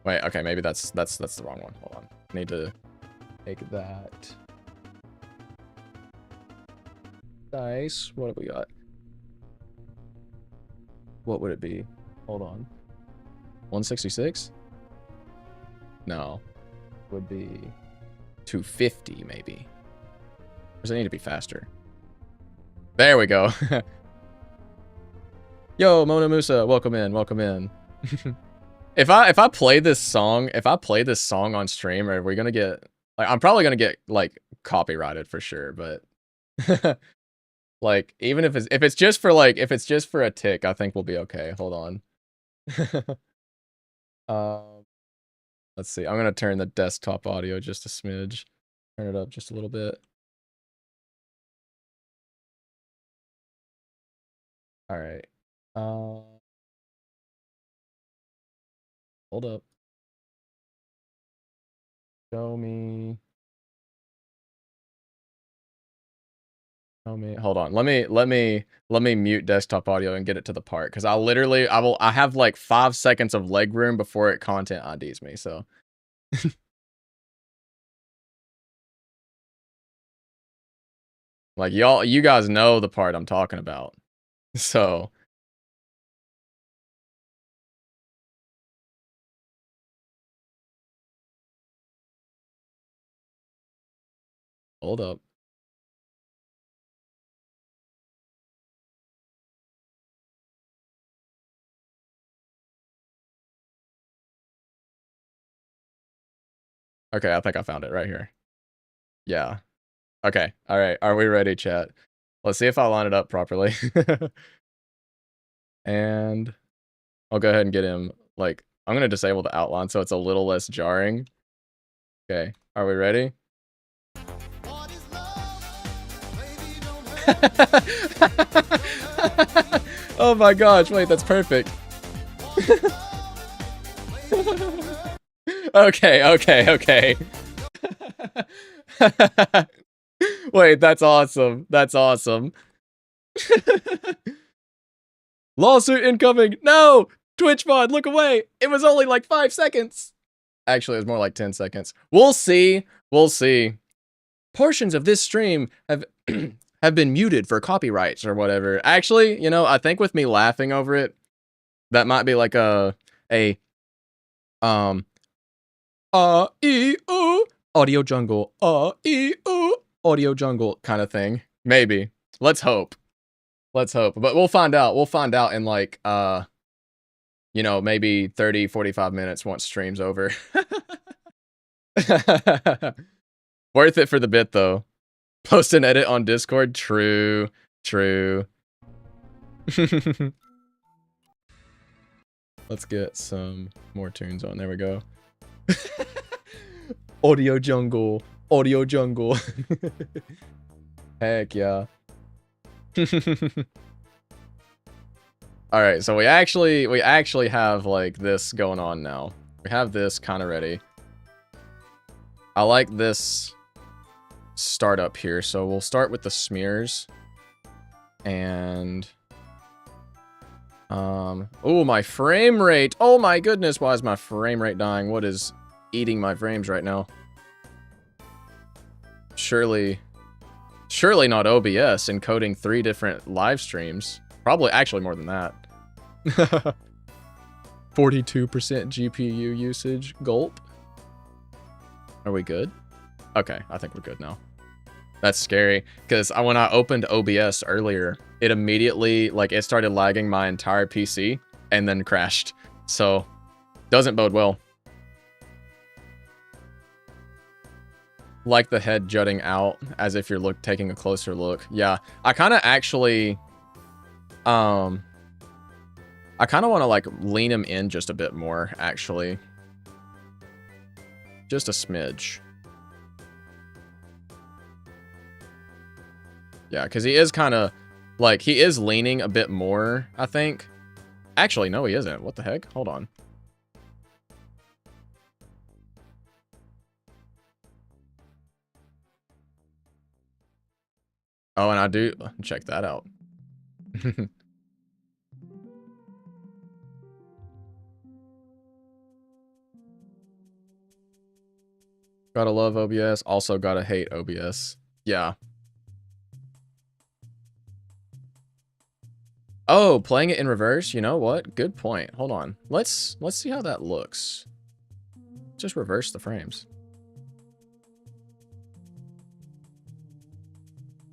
Wait, okay, maybe that's the wrong one. Hold on. I need to take that. Nice. What have we got? What would it be? Hold on. 166? No. Would be 250 maybe. Or does it need to be faster? There we go. Yo, Mona Musa, welcome in, welcome in. If I play this song, on stream, are we gonna get, like, I'm probably gonna get like copyrighted for sure, but like, even if it's just for a tick, I think we'll be okay. Hold on. Let's see. I'm gonna turn the desktop audio just a smidge. Turn it up just a little bit. All right. Hold up. Show me. Hold on. Let me mute desktop audio and get it to the part, because I have like 5 seconds of leg room before it content IDs me, so. Like, you guys know the part I'm talking about. So. Hold up. Okay, I think I found it right here. Yeah. Okay. All right. Are we ready, chat? Let's see if I line it up properly. And I'll go ahead and get him, like, I'm going to disable the outline so it's a little less jarring. Okay. Are we ready? Oh my gosh, wait, that's perfect. Okay. Wait, that's awesome. That's awesome. Lawsuit incoming. No! Twitch mod, look away. It was only like 5 seconds. Actually, it was more like 10 seconds. We'll see. We'll see. Portions of this stream have have been muted for copyrights or whatever. Actually, you know, I think with me laughing over it, that might be like a audio jungle, audio jungle kind of thing. Maybe. Let's hope. Let's hope. But we'll find out. We'll find out in like you know, maybe 30, 45 minutes once stream's over. Worth it for the bit though. Post and edit on Discord. True. Let's get some more tunes on. There we go. Audio jungle. Heck yeah. All right, so we actually have like this going on now. We have this kind of ready. I like this startup here. So we'll start with the smears. And... oh, my frame rate. Oh my goodness, why is my frame rate dying? What is eating my frames right now? Surely not OBS encoding 3 different live streams. Probably, actually more than that. 42% GPU usage. Gulp. Are we good? Okay, I think we're good now. That's scary, because when I opened OBS earlier, it immediately, like, it started lagging my entire PC, and then crashed. So, doesn't bode well. Like the head jutting out, as if you're taking a closer look. Yeah, I kind of actually, I kind of want to, like, lean him in just a bit more, actually. Just a smidge. Yeah, because he is kind of, like, he is leaning a bit more, I think. Actually, no, he isn't. What the heck? Hold on. Oh, and I do... Check that out. Gotta love OBS. Also gotta hate OBS. Yeah. Oh, playing it in reverse? You know what? Good point. Hold on. Let's see how that looks. Just reverse the frames.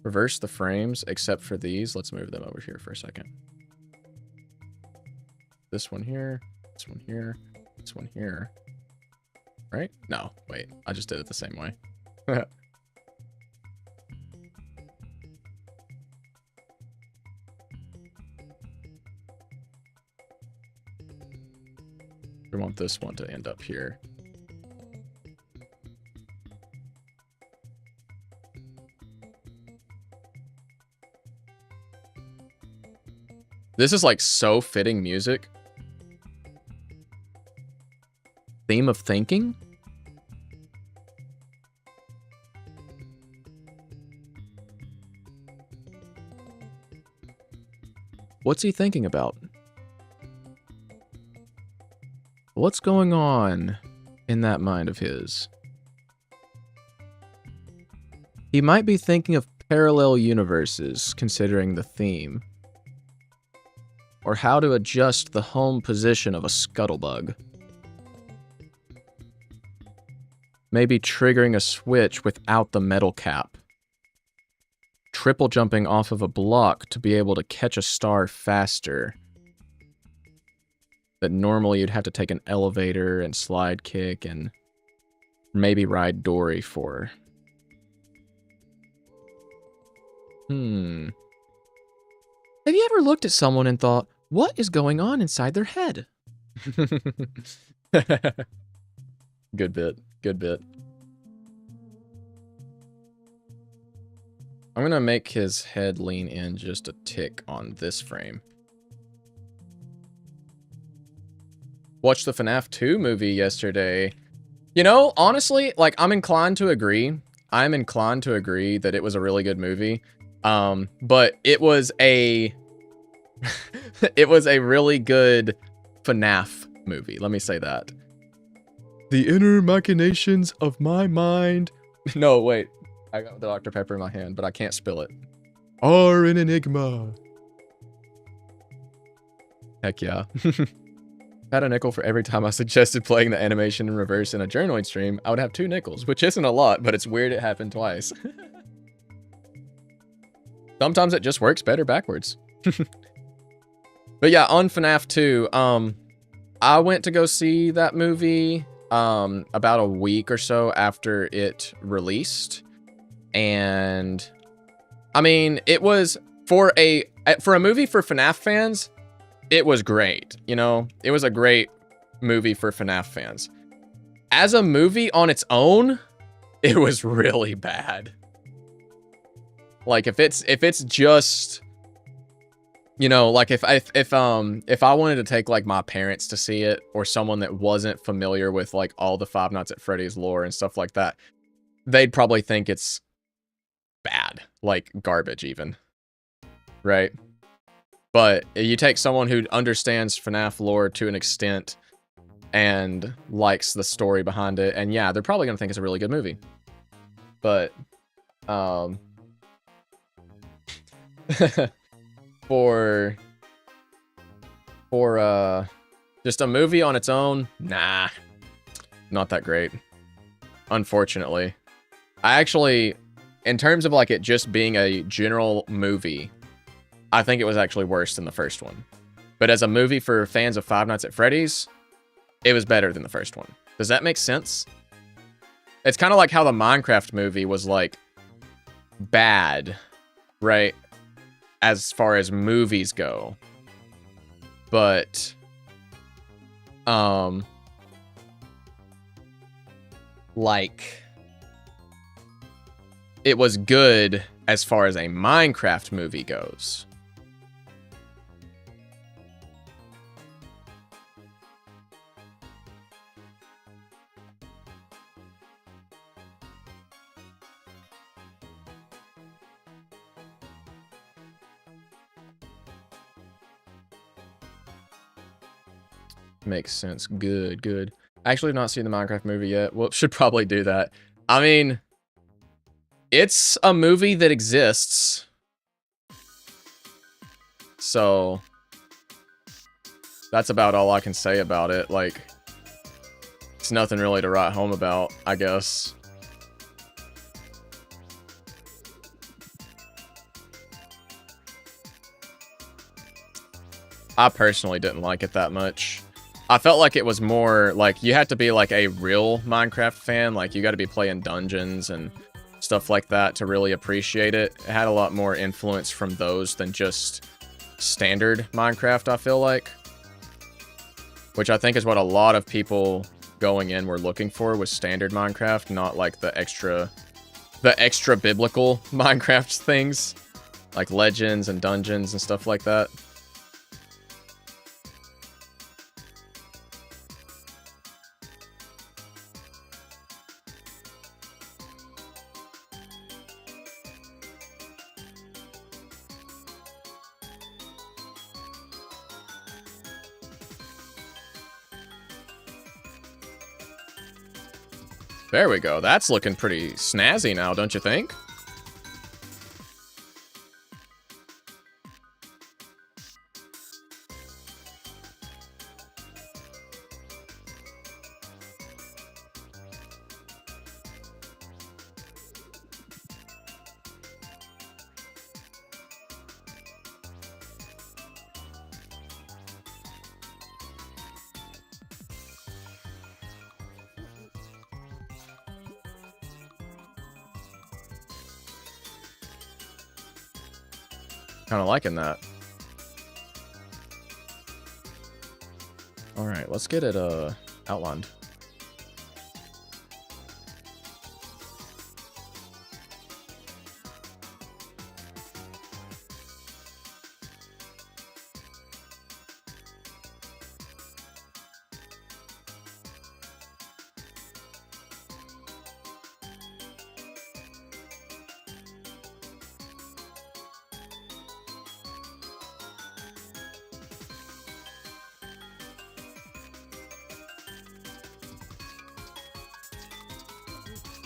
Reverse the frames, except for these. Let's move them over here for a second. This one here, this one here, this one here. Right? No, wait. I just did it the same way. We want this one to end up here. This is like so fitting music. Theme of thinking? What's he thinking about? What's going on in that mind of his? He might be thinking of parallel universes, considering the theme. Or how to adjust the home position of a scuttlebug. Maybe triggering a switch without the metal cap. Triple jumping off of a block to be able to catch a star faster. That normally you'd have to take an elevator and slide kick and maybe ride Dory for. Have you ever looked at someone and thought, what is going on inside their head? Good bit. Good bit. I'm going to make his head lean in just a tick on this frame. Watched the FNAF 2 movie yesterday. You know, honestly, like, I'm inclined to agree. I'm inclined to agree that it was a really good movie. But it was a... it was a really good FNAF movie. Let me say that. The inner machinations of my mind. No, wait. I got the Dr. Pepper in my hand, but I can't spill it. Are an enigma. Heck yeah. Had a nickel for every time I suggested playing the animation in reverse in a Journoid stream. I would have 2 nickels, which isn't a lot, but it's weird it happened twice. Sometimes it just works better backwards. But yeah, on FNAF 2, I went to go see that movie about a week or so after it released. And I mean, it was for a movie for FNAF fans, it was great, you know? It was a great movie for FNAF fans. As a movie on its own, it was really bad. Like if it's just You know, like if I wanted to take like my parents to see it, or someone that wasn't familiar with like all the Five Nights at Freddy's lore and stuff like that, they'd probably think it's bad, like garbage even, right? But you take someone who understands FNAF lore to an extent and likes the story behind it, and yeah, they're probably gonna think it's a really good movie. But for just a movie on its own, nah, not that great, unfortunately. I actually, in terms of like it just being a general movie, I think it was actually worse than the first one. But as a movie for fans of Five Nights at Freddy's, it was better than the first one. Does that make sense? It's kind of like how the Minecraft movie was like bad, right? As far as movies go. But like it was good as far as a Minecraft movie goes. Makes sense. Good, good. I actually have not seen the Minecraft movie yet. Well, should probably do that. I mean, it's a movie that exists. So, that's about all I can say about it. Like, it's nothing really to write home about, I guess. I personally didn't like it that much. I felt like it was more like you had to be like a real Minecraft fan. Like you got to be playing dungeons and stuff like that to really appreciate it. It had a lot more influence from those than just standard Minecraft, I feel like. Which I think is what a lot of people going in were looking for, was standard Minecraft, not like the extra biblical Minecraft things. Like legends and dungeons and stuff like that. There we go. That's looking pretty snazzy now, don't you think? Kind of liking that. All right, let's get it outlined.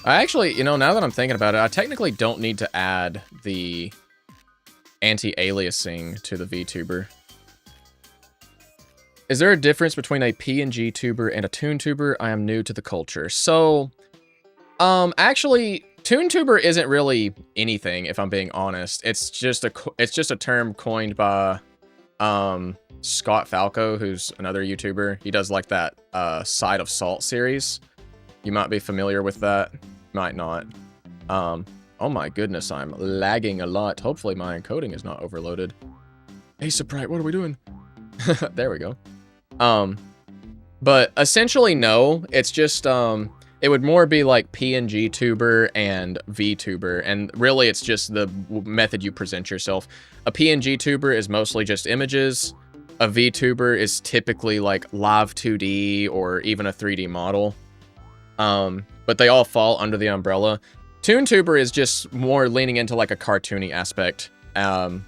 I actually, you know, now that I'm thinking about it, I technically don't need to add the anti-aliasing to the VTuber. Is there a difference between a PNG tuber and a ToonTuber? I am new to the culture. So, actually, ToonTuber isn't really anything, if I'm being honest. It's just a term coined by Scott Falco, who's another YouTuber. He does like that Side of Salt series. You might be familiar with that. Might not. Oh my goodness, I'm lagging a lot. Hopefully my encoding is not overloaded. Hey, Sprite, what are we doing? There we go. But essentially, no. It's just, it would more be like PNG tuber and VTuber, and really it's just the method you present yourself. A PNG tuber is mostly just images. A VTuber is typically like live 2D or even a 3D model. But they all fall under the umbrella. ToonTuber is just more leaning into like a cartoony aspect. And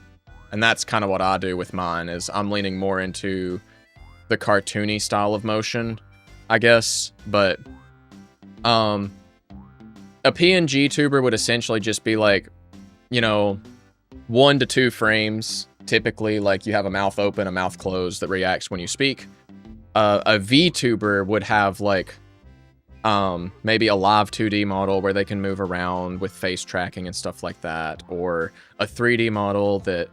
that's kind of what I do with mine, is I'm leaning more into the cartoony style of motion, I guess. But a PNG tuber would essentially just be like, you know, 1 to 2 frames. Typically, like you have a mouth open, a mouth closed that reacts when you speak. A VTuber would have like maybe a live 2D model where they can move around with face tracking and stuff like that, or a 3D model that,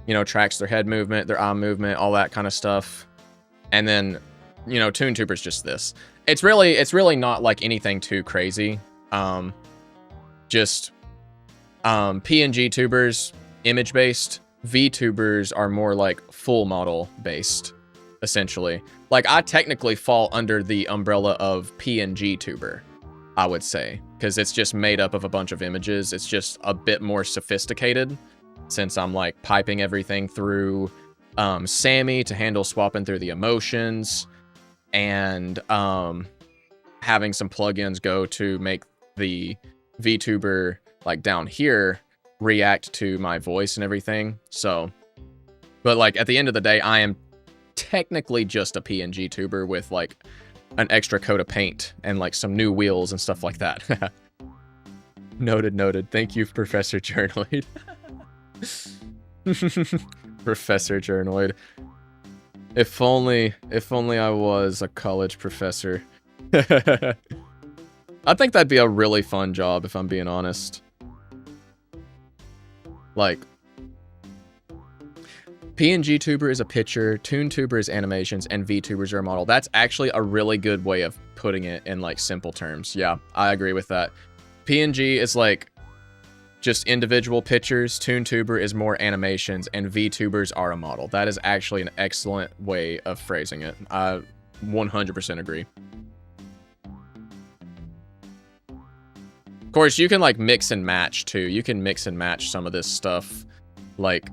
you know, tracks their head movement, their eye movement, all that kind of stuff. And then, you know, ToonTuber's just this. It's really not like anything too crazy. Just PNG tubers, image based. VTubers are more like full model based, essentially. Like, I technically fall under the umbrella of PNG tuber, I would say, because it's just made up of a bunch of images. It's just a bit more sophisticated, since I'm like piping everything through Sammy to handle swapping through the emotions, and having some plugins go to make the VTuber like down here react to my voice and everything. So, but like at the end of the day, I am technically just a PNG tuber with like an extra coat of paint and like some new wheels and stuff like that. Noted. Thank you, Professor Journoid. Professor Journoid. If only I was a college professor. I think that'd be a really fun job, if I'm being honest. Like, PNG tuber is a picture, ToonTuber is animations, and VTubers are a model. That's actually a really good way of putting it in like simple terms. Yeah, I agree with that. PNG is like just individual pictures, ToonTuber is more animations, and VTubers are a model. That is actually an excellent way of phrasing it. I 100% agree. Of course, you can like mix and match too. You can mix and match some of this stuff. Like,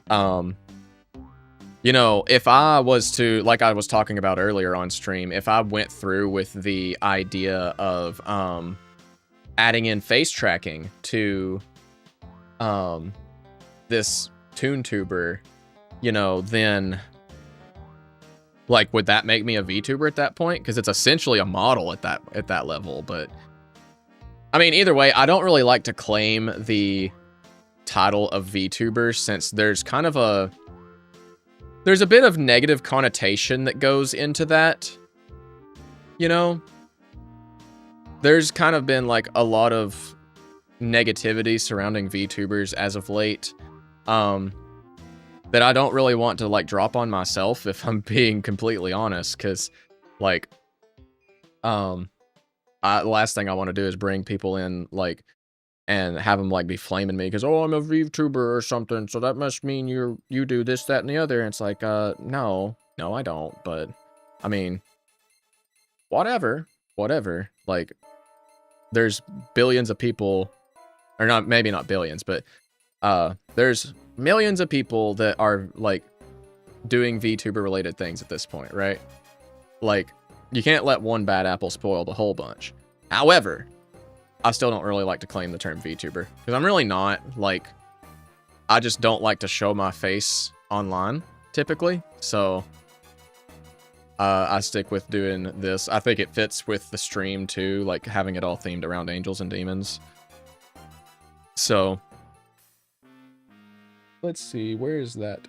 you know, if I was to, like I was talking about earlier on stream, if I went through with the idea of adding in face tracking to this ToonTuber, you know, then like, would that make me a VTuber at that point? Because it's essentially a model at that level. But I mean, either way, I don't really like to claim the title of VTuber, since there's kind of a bit of negative connotation that goes into that. You know, there's kind of been like a lot of negativity surrounding VTubers as of late, that I don't really want to like drop on myself, if I'm being completely honest, because like, the last thing I want to do is bring people in like and have them like be flaming me because, oh, I'm a VTuber or something, so that must mean you do this, that, and the other. And it's like, no, I don't. But I mean, whatever. Like, there's billions of people, or not, maybe not billions, but there's millions of people that are like doing VTuber related things at this point, right? Like, you can't let one bad apple spoil the whole bunch. However, I still don't really like to claim the term VTuber, because I'm really not. Like, I just don't like to show my face online, typically. So, I stick with doing this. I think it fits with the stream, too, like, having it all themed around angels and demons. So, let's see, where is that?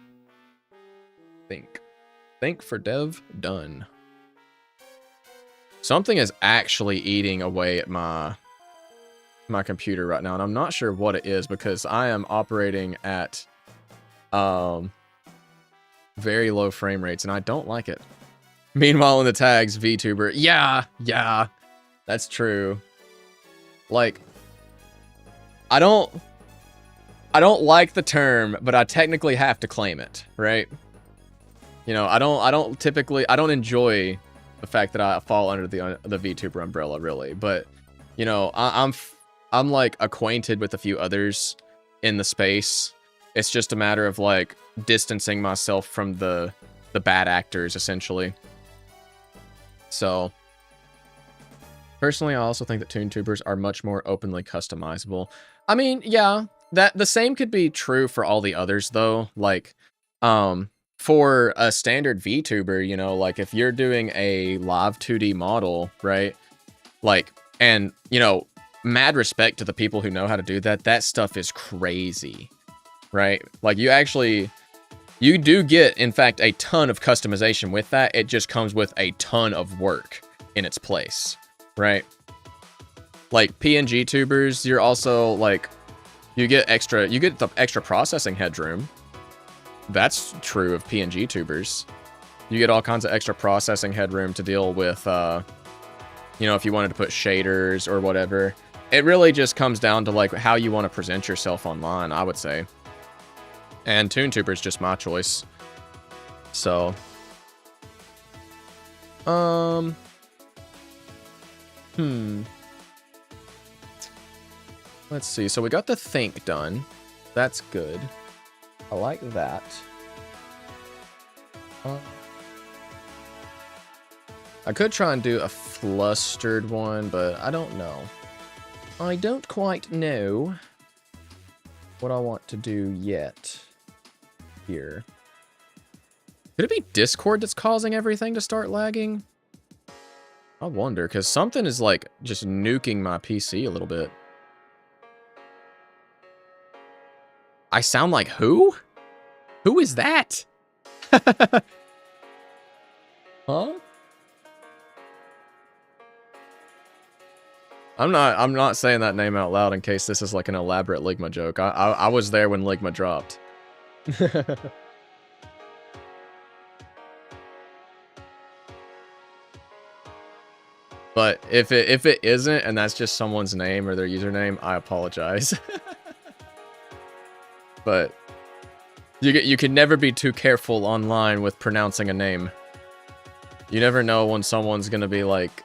Think for dev, done. Something is actually eating away at my computer right now, and I'm not sure what it is, because I am operating at very low frame rates, and I don't like it. Meanwhile, in the tags, VTuber, yeah, that's true. Like, I don't like the term, but I technically have to claim it, right? You know, I don't enjoy the fact that I fall under the VTuber umbrella, really. But, you know, I'm like acquainted with a few others in the space. It's just a matter of like distancing myself from the bad actors, essentially. So, personally, I also think that ToonTubers are much more openly customizable. I mean, yeah, that the same could be true for all the others, though. Like, for a standard VTuber, you know, like if you're doing a live 2D model, right? Like, and, you know, mad respect to the people who know how to do that. That stuff is crazy, right? Like, you do get, in fact, a ton of customization with that. It just comes with a ton of work in its place, right? Like PNG tubers, you're also like, you get the extra processing headroom. That's true of PNG tubers. You get all kinds of extra processing headroom to deal with, you know, if you wanted to put shaders or whatever. It really just comes down to like how you want to present yourself online, I would say. And ToonTuber is just my choice. So, let's see. So we got the think done. That's good. I like that. I could try and do a flustered one, but I don't know. I don't quite know what I want to do yet here. Could it be Discord that's causing everything to start lagging? I wonder, because something is like just nuking my PC a little bit. I sound like who? Who is that? Huh? I'm not saying that name out loud in case this is like an elaborate Ligma joke. I was there when Ligma dropped. But if it isn't and that's just someone's name or their username, I apologize. But you can never be too careful online with pronouncing a name. You never know when someone's gonna be like,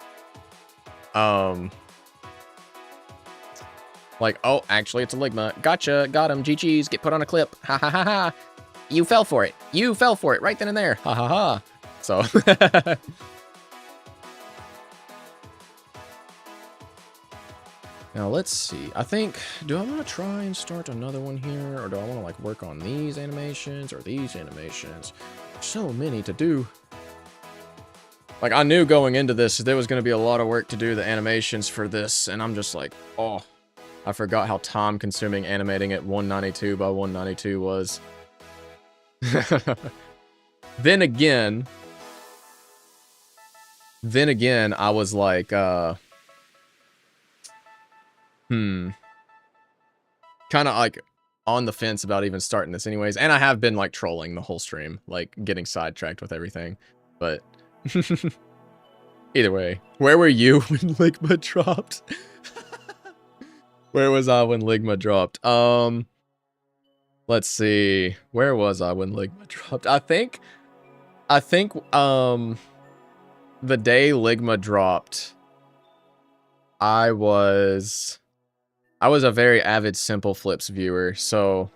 oh, actually it's a Ligma. Gotcha, got him, GG's, get put on a clip. Ha ha ha ha. You fell for it. You fell for it right then and there. Ha ha ha. So. Now let's see. I think, do I want to try and start another one here? Or do I want to like work on these animations or these animations? So many to do. Like I knew going into this, there was going to be a lot of work to do the animations for this. And I'm just like, oh, I forgot how time consuming animating at 192 by 192 was. Then again, I was like, kind of like on the fence about even starting this anyways. And I have been like trolling the whole stream, like getting sidetracked with everything. But either way, where were you when Ligma dropped? Where was I when Ligma dropped? Let's see. Where was I when Ligma dropped? I think the day Ligma dropped, I was a very avid Simple Flips viewer, so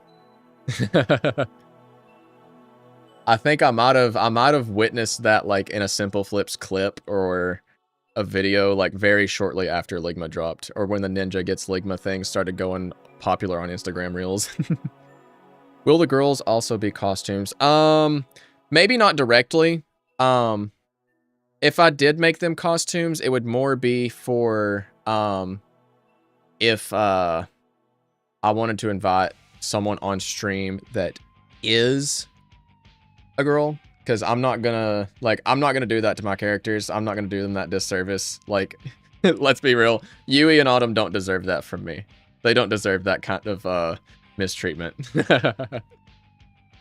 I think I might have witnessed that like in a Simple Flips clip or a video like very shortly after Ligma dropped, or when the Ninja Gets Ligma thing started going popular on Instagram Reels. Will the girls also be costumes? Maybe not directly. If I did make them costumes, it would more be for if I wanted to invite someone on stream that is a girl, because I'm not gonna do that to my characters. I'm not gonna do them that disservice. Like, let's be real, Yui and Autumn don't deserve that from me. They don't deserve that kind of mistreatment.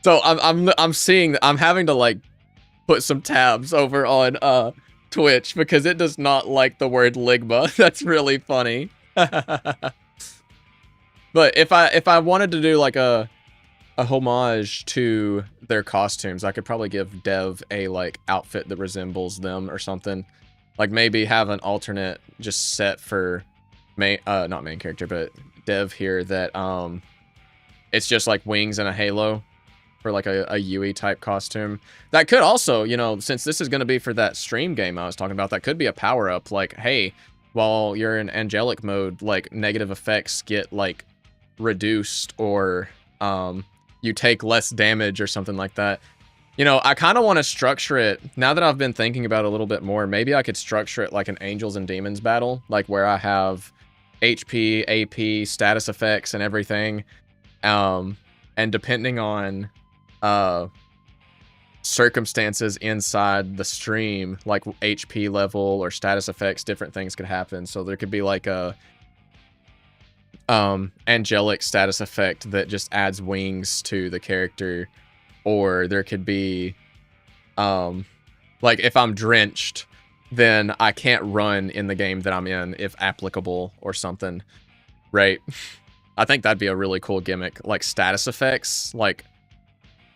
So I'm having to like put some tabs over on Twitch because it does not like the word Ligma. That's really funny. But if I wanted to do like a a homage to their costumes. I could probably give Dev a like outfit that resembles them or something. Like maybe have an alternate just set for not main character, but Dev here that it's just like wings and a halo for like a Yui type costume. That could also, you know, since this is going to be for that stream game I was talking about, that could be a power up. Like, hey, while you're in angelic mode, like negative effects get like reduced, or you take less damage or something like that. You know, I kind of want to structure it, now that I've been thinking about it a little bit more, maybe I could structure it like an Angels and Demons battle, like where I have HP, AP, status effects, and everything. And depending on circumstances inside the stream, like HP level or status effects, different things could happen. So there could be like a angelic status effect that just adds wings to the character, or there could be like if I'm drenched, then I can't run in the game that I'm in if applicable or something, right? I think that'd be a really cool gimmick, like status effects. Like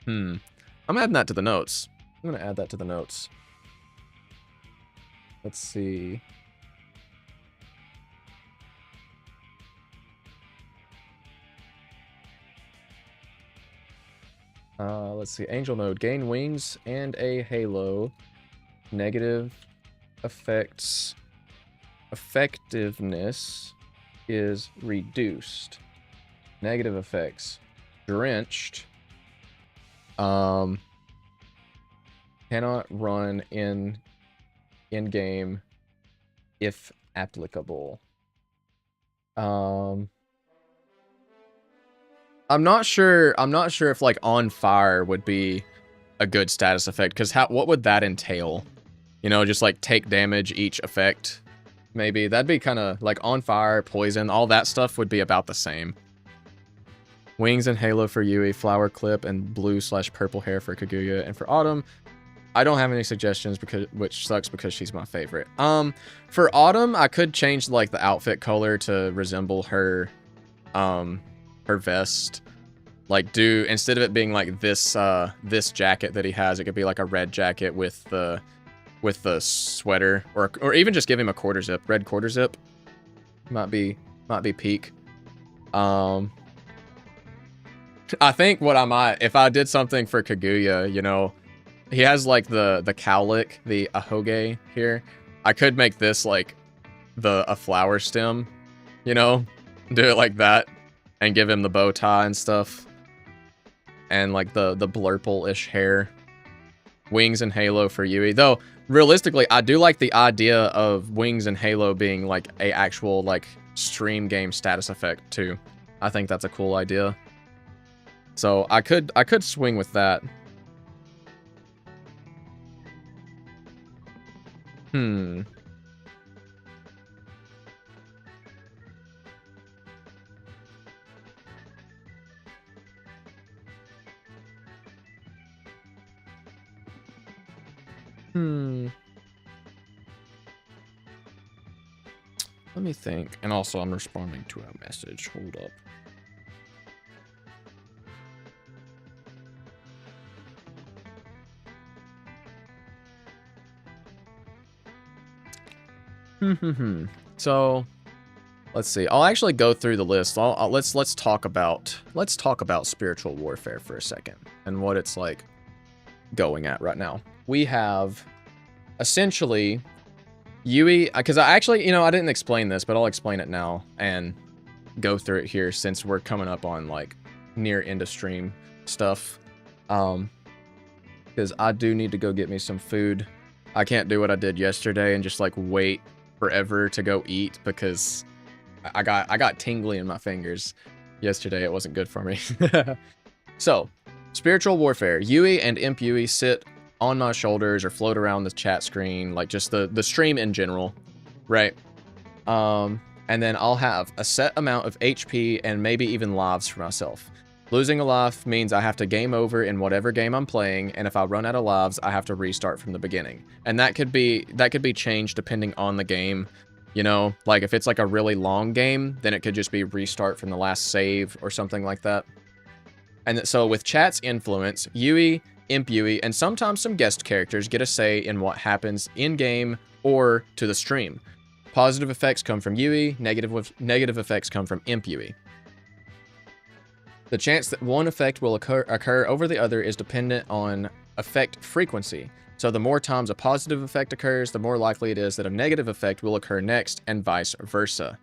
I'm adding that to the notes. I'm gonna add that to the notes. Let's see. Let's see. Angel mode. Gain wings and a halo. Negative effects. Effectiveness is reduced. Negative effects. Drenched. Cannot run in game if applicable. I'm not sure if like on fire would be a good status effect, because what would that entail? You know, just like take damage each effect. Maybe that'd be kind of like on fire, poison, all that stuff would be about the same. Wings and halo for Yui, flower clip, and blue/purple hair for Kaguya. And for Autumn, I don't have any suggestions, which sucks because she's my favorite. For Autumn, I could change like the outfit color to resemble her vest. Like instead of it being like this this jacket that he has, it could be like a red jacket with the sweater, or even just give him a quarter zip, red quarter zip. Might be peak. I think what I might, if I did something for Kaguya, you know, he has like the cowlick, the ahoge here. I could make this like a flower stem, you know, do it like that, and give him the bow tie and stuff, and like the blurple-ish hair. Wings and halo for Yui, though realistically I do like the idea of wings and halo being like a actual like stream game status effect too. I think that's a cool idea. So I could swing with that. Let me think. And also I'm responding to a message. Hold up. So let's see. I'll actually go through the list. Let's talk about spiritual warfare for a second and what it's like going at right now. We have essentially Yui, because I actually, you know, I didn't explain this, but I'll explain it now and go through it here since we're coming up on like near end of stream stuff. Because I do need to go get me some food. I can't do what I did yesterday and just like wait forever to go eat, because I got tingly in my fingers yesterday. It wasn't good for me. So, spiritual warfare. Yui and Imp Yui sit on my shoulders or float around the chat screen, like just the stream in general, right? And then I'll have a set amount of HP and maybe even lives for myself. Losing a life means I have to game over in whatever game I'm playing, and if I run out of lives, I have to restart from the beginning. And that could be changed depending on the game. You know, like if it's like a really long game, then it could just be restart from the last save or something like that. And so with chat's influence, Yui, Imp Yui, and sometimes some guest characters get a say in what happens in-game or to the stream. Positive effects come from Yui, negative effects come from Imp Yui. The chance that one effect will occur over the other is dependent on effect frequency. So the more times a positive effect occurs, the more likely it is that a negative effect will occur next, and vice versa.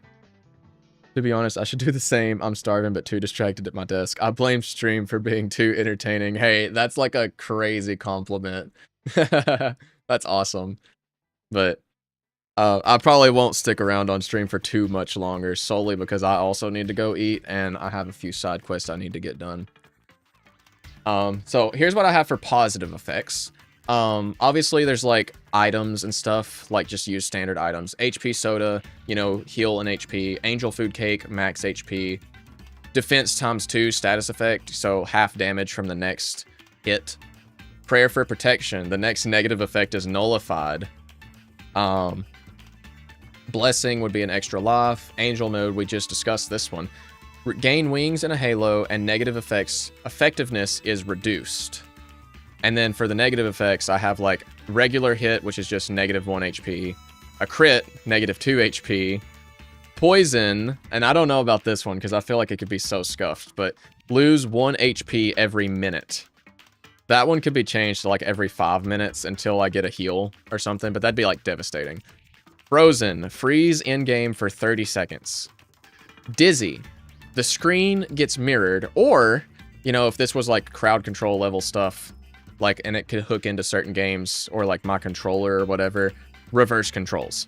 To be honest, I should do the same. I'm starving but too distracted at my desk. I blame stream for being too entertaining. Hey, that's like a crazy compliment. That's awesome. But I probably won't stick around on stream for too much longer, solely because I also need to go eat, and I have a few side quests I need to get done. So here's what I have for positive effects. Obviously there's like items and stuff, like just use standard items. HP soda, you know, heal an HP. Angel food cake, max HP. Defense ×2 status effect, so half damage from the next hit. Prayer for protection, the next negative effect is nullified. Blessing would be an extra life. Angel mode, we just discussed this one. Gain wings and a halo, and negative effects effectiveness is reduced. And then for the negative effects, I have like regular hit, which is just -1 HP. A crit, -2 HP. Poison, and I don't know about this one because I feel like it could be so scuffed, but lose 1 HP every minute. That one could be changed to like every 5 minutes until I get a heal or something, but that'd be like devastating. Frozen, freeze in-game for 30 seconds. Dizzy, the screen gets mirrored, or, you know, if this was like crowd control level stuff, like, and it could hook into certain games, or like my controller or whatever, reverse controls.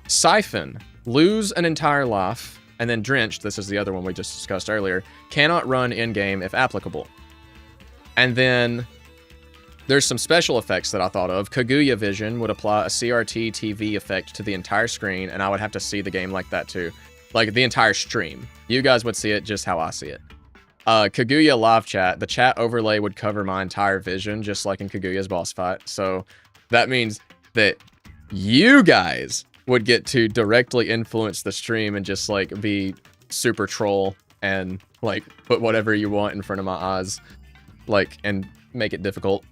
Siphon, lose an entire life, and then Drenched, this is the other one we just discussed earlier, cannot run in-game if applicable. And then there's some special effects that I thought of. Kaguya Vision would apply a CRT TV effect to the entire screen, and I would have to see the game like that too. Like the entire stream. You guys would see it just how I see it. Kaguya live chat, the chat overlay would cover my entire vision, just like in Kaguya's boss fight. So that means that you guys would get to directly influence the stream and just like be super troll and like put whatever you want in front of my eyes, like, and make it difficult.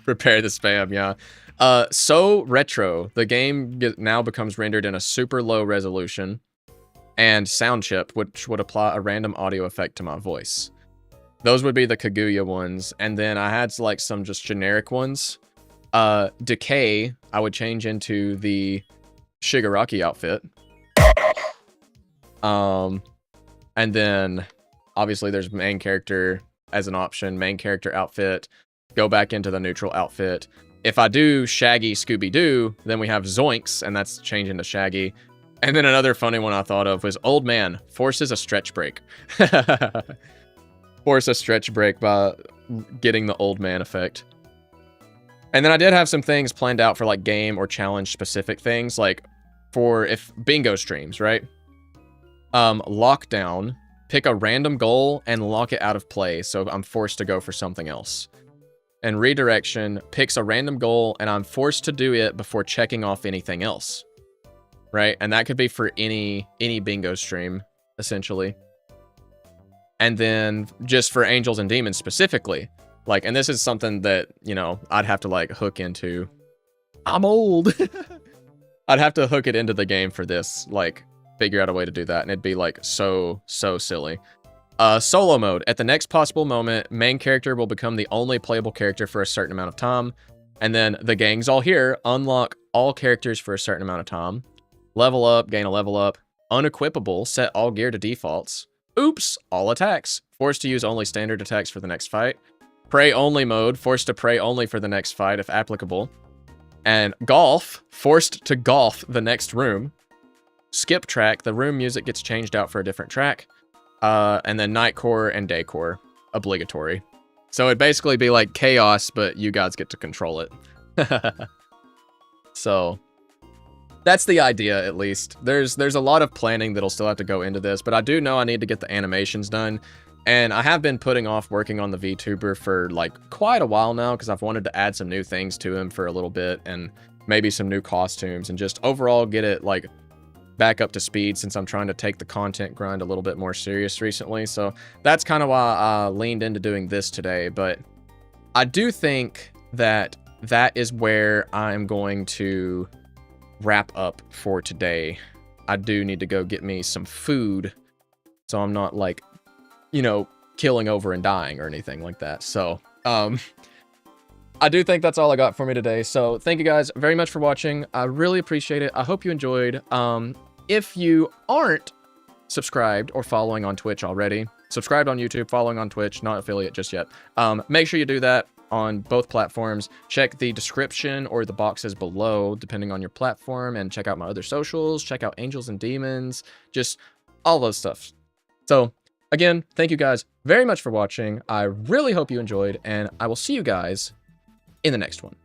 Prepare the spam, yeah. So retro, the game now becomes rendered in a super low resolution, and sound chip, which would apply a random audio effect to my voice. Those would be the Kaguya ones, and then I had like some just generic ones. Decay, I would change into the Shigaraki outfit. And then obviously there's main character as an option, main character outfit, go back into the neutral outfit. If I do Shaggy Scooby-Doo, then we have Zoinks, and that's changing to Shaggy. And then another funny one I thought of was Old Man forces a stretch break. Force a stretch break by getting the Old Man effect. And then I did have some things planned out for like game or challenge specific things, like for if bingo streams, right? Lockdown, pick a random goal and lock it out of play, so I'm forced to go for something else. And redirection picks a random goal and I'm forced to do it before checking off anything else. Right? And that could be for any bingo stream, essentially. And then just for Angels and Demons specifically, like, and this is something that, you know, I'd have to like hook into. I'm old. I'd have to hook it into the game for this, like figure out a way to do that. And it'd be like so silly. Solo mode. At the next possible moment, main character will become the only playable character for a certain amount of time. And then the gang's all here. Unlock all characters for a certain amount of time. Level up, gain a level up. Unequipable, set all gear to defaults. Oops, all attacks. Forced to use only standard attacks for the next fight. Pray only mode, forced to pray only for the next fight if applicable. And golf, forced to golf the next room. Skip track, the room music gets changed out for a different track. And then night core and day core, obligatory. So it'd basically be like chaos, but you guys get to control it. So that's the idea, at least. There's a lot of planning that'll still have to go into this, but I do know I need to get the animations done. And I have been putting off working on the VTuber for like quite a while now, because I've wanted to add some new things to him for a little bit, and maybe some new costumes, and just overall get it like back up to speed since I'm trying to take the content grind a little bit more serious recently. So that's kind of why I leaned into doing this today. But I do think that that is where I'm going to wrap up for today. I do need to go get me some food so I'm not like, you know, killing over and dying or anything like that. So, I do think that's all I got for me today. So thank you guys very much for watching. I really appreciate it. I hope you enjoyed. If you aren't subscribed or following on Twitch already, subscribed on YouTube, following on Twitch, not affiliate just yet. Make sure you do that on both platforms. Check the description or the boxes below, depending on your platform, and check out my other socials. Check out Angels and Demons, just all those stuff. So again, thank you guys very much for watching. I really hope you enjoyed, and I will see you guys in the next one.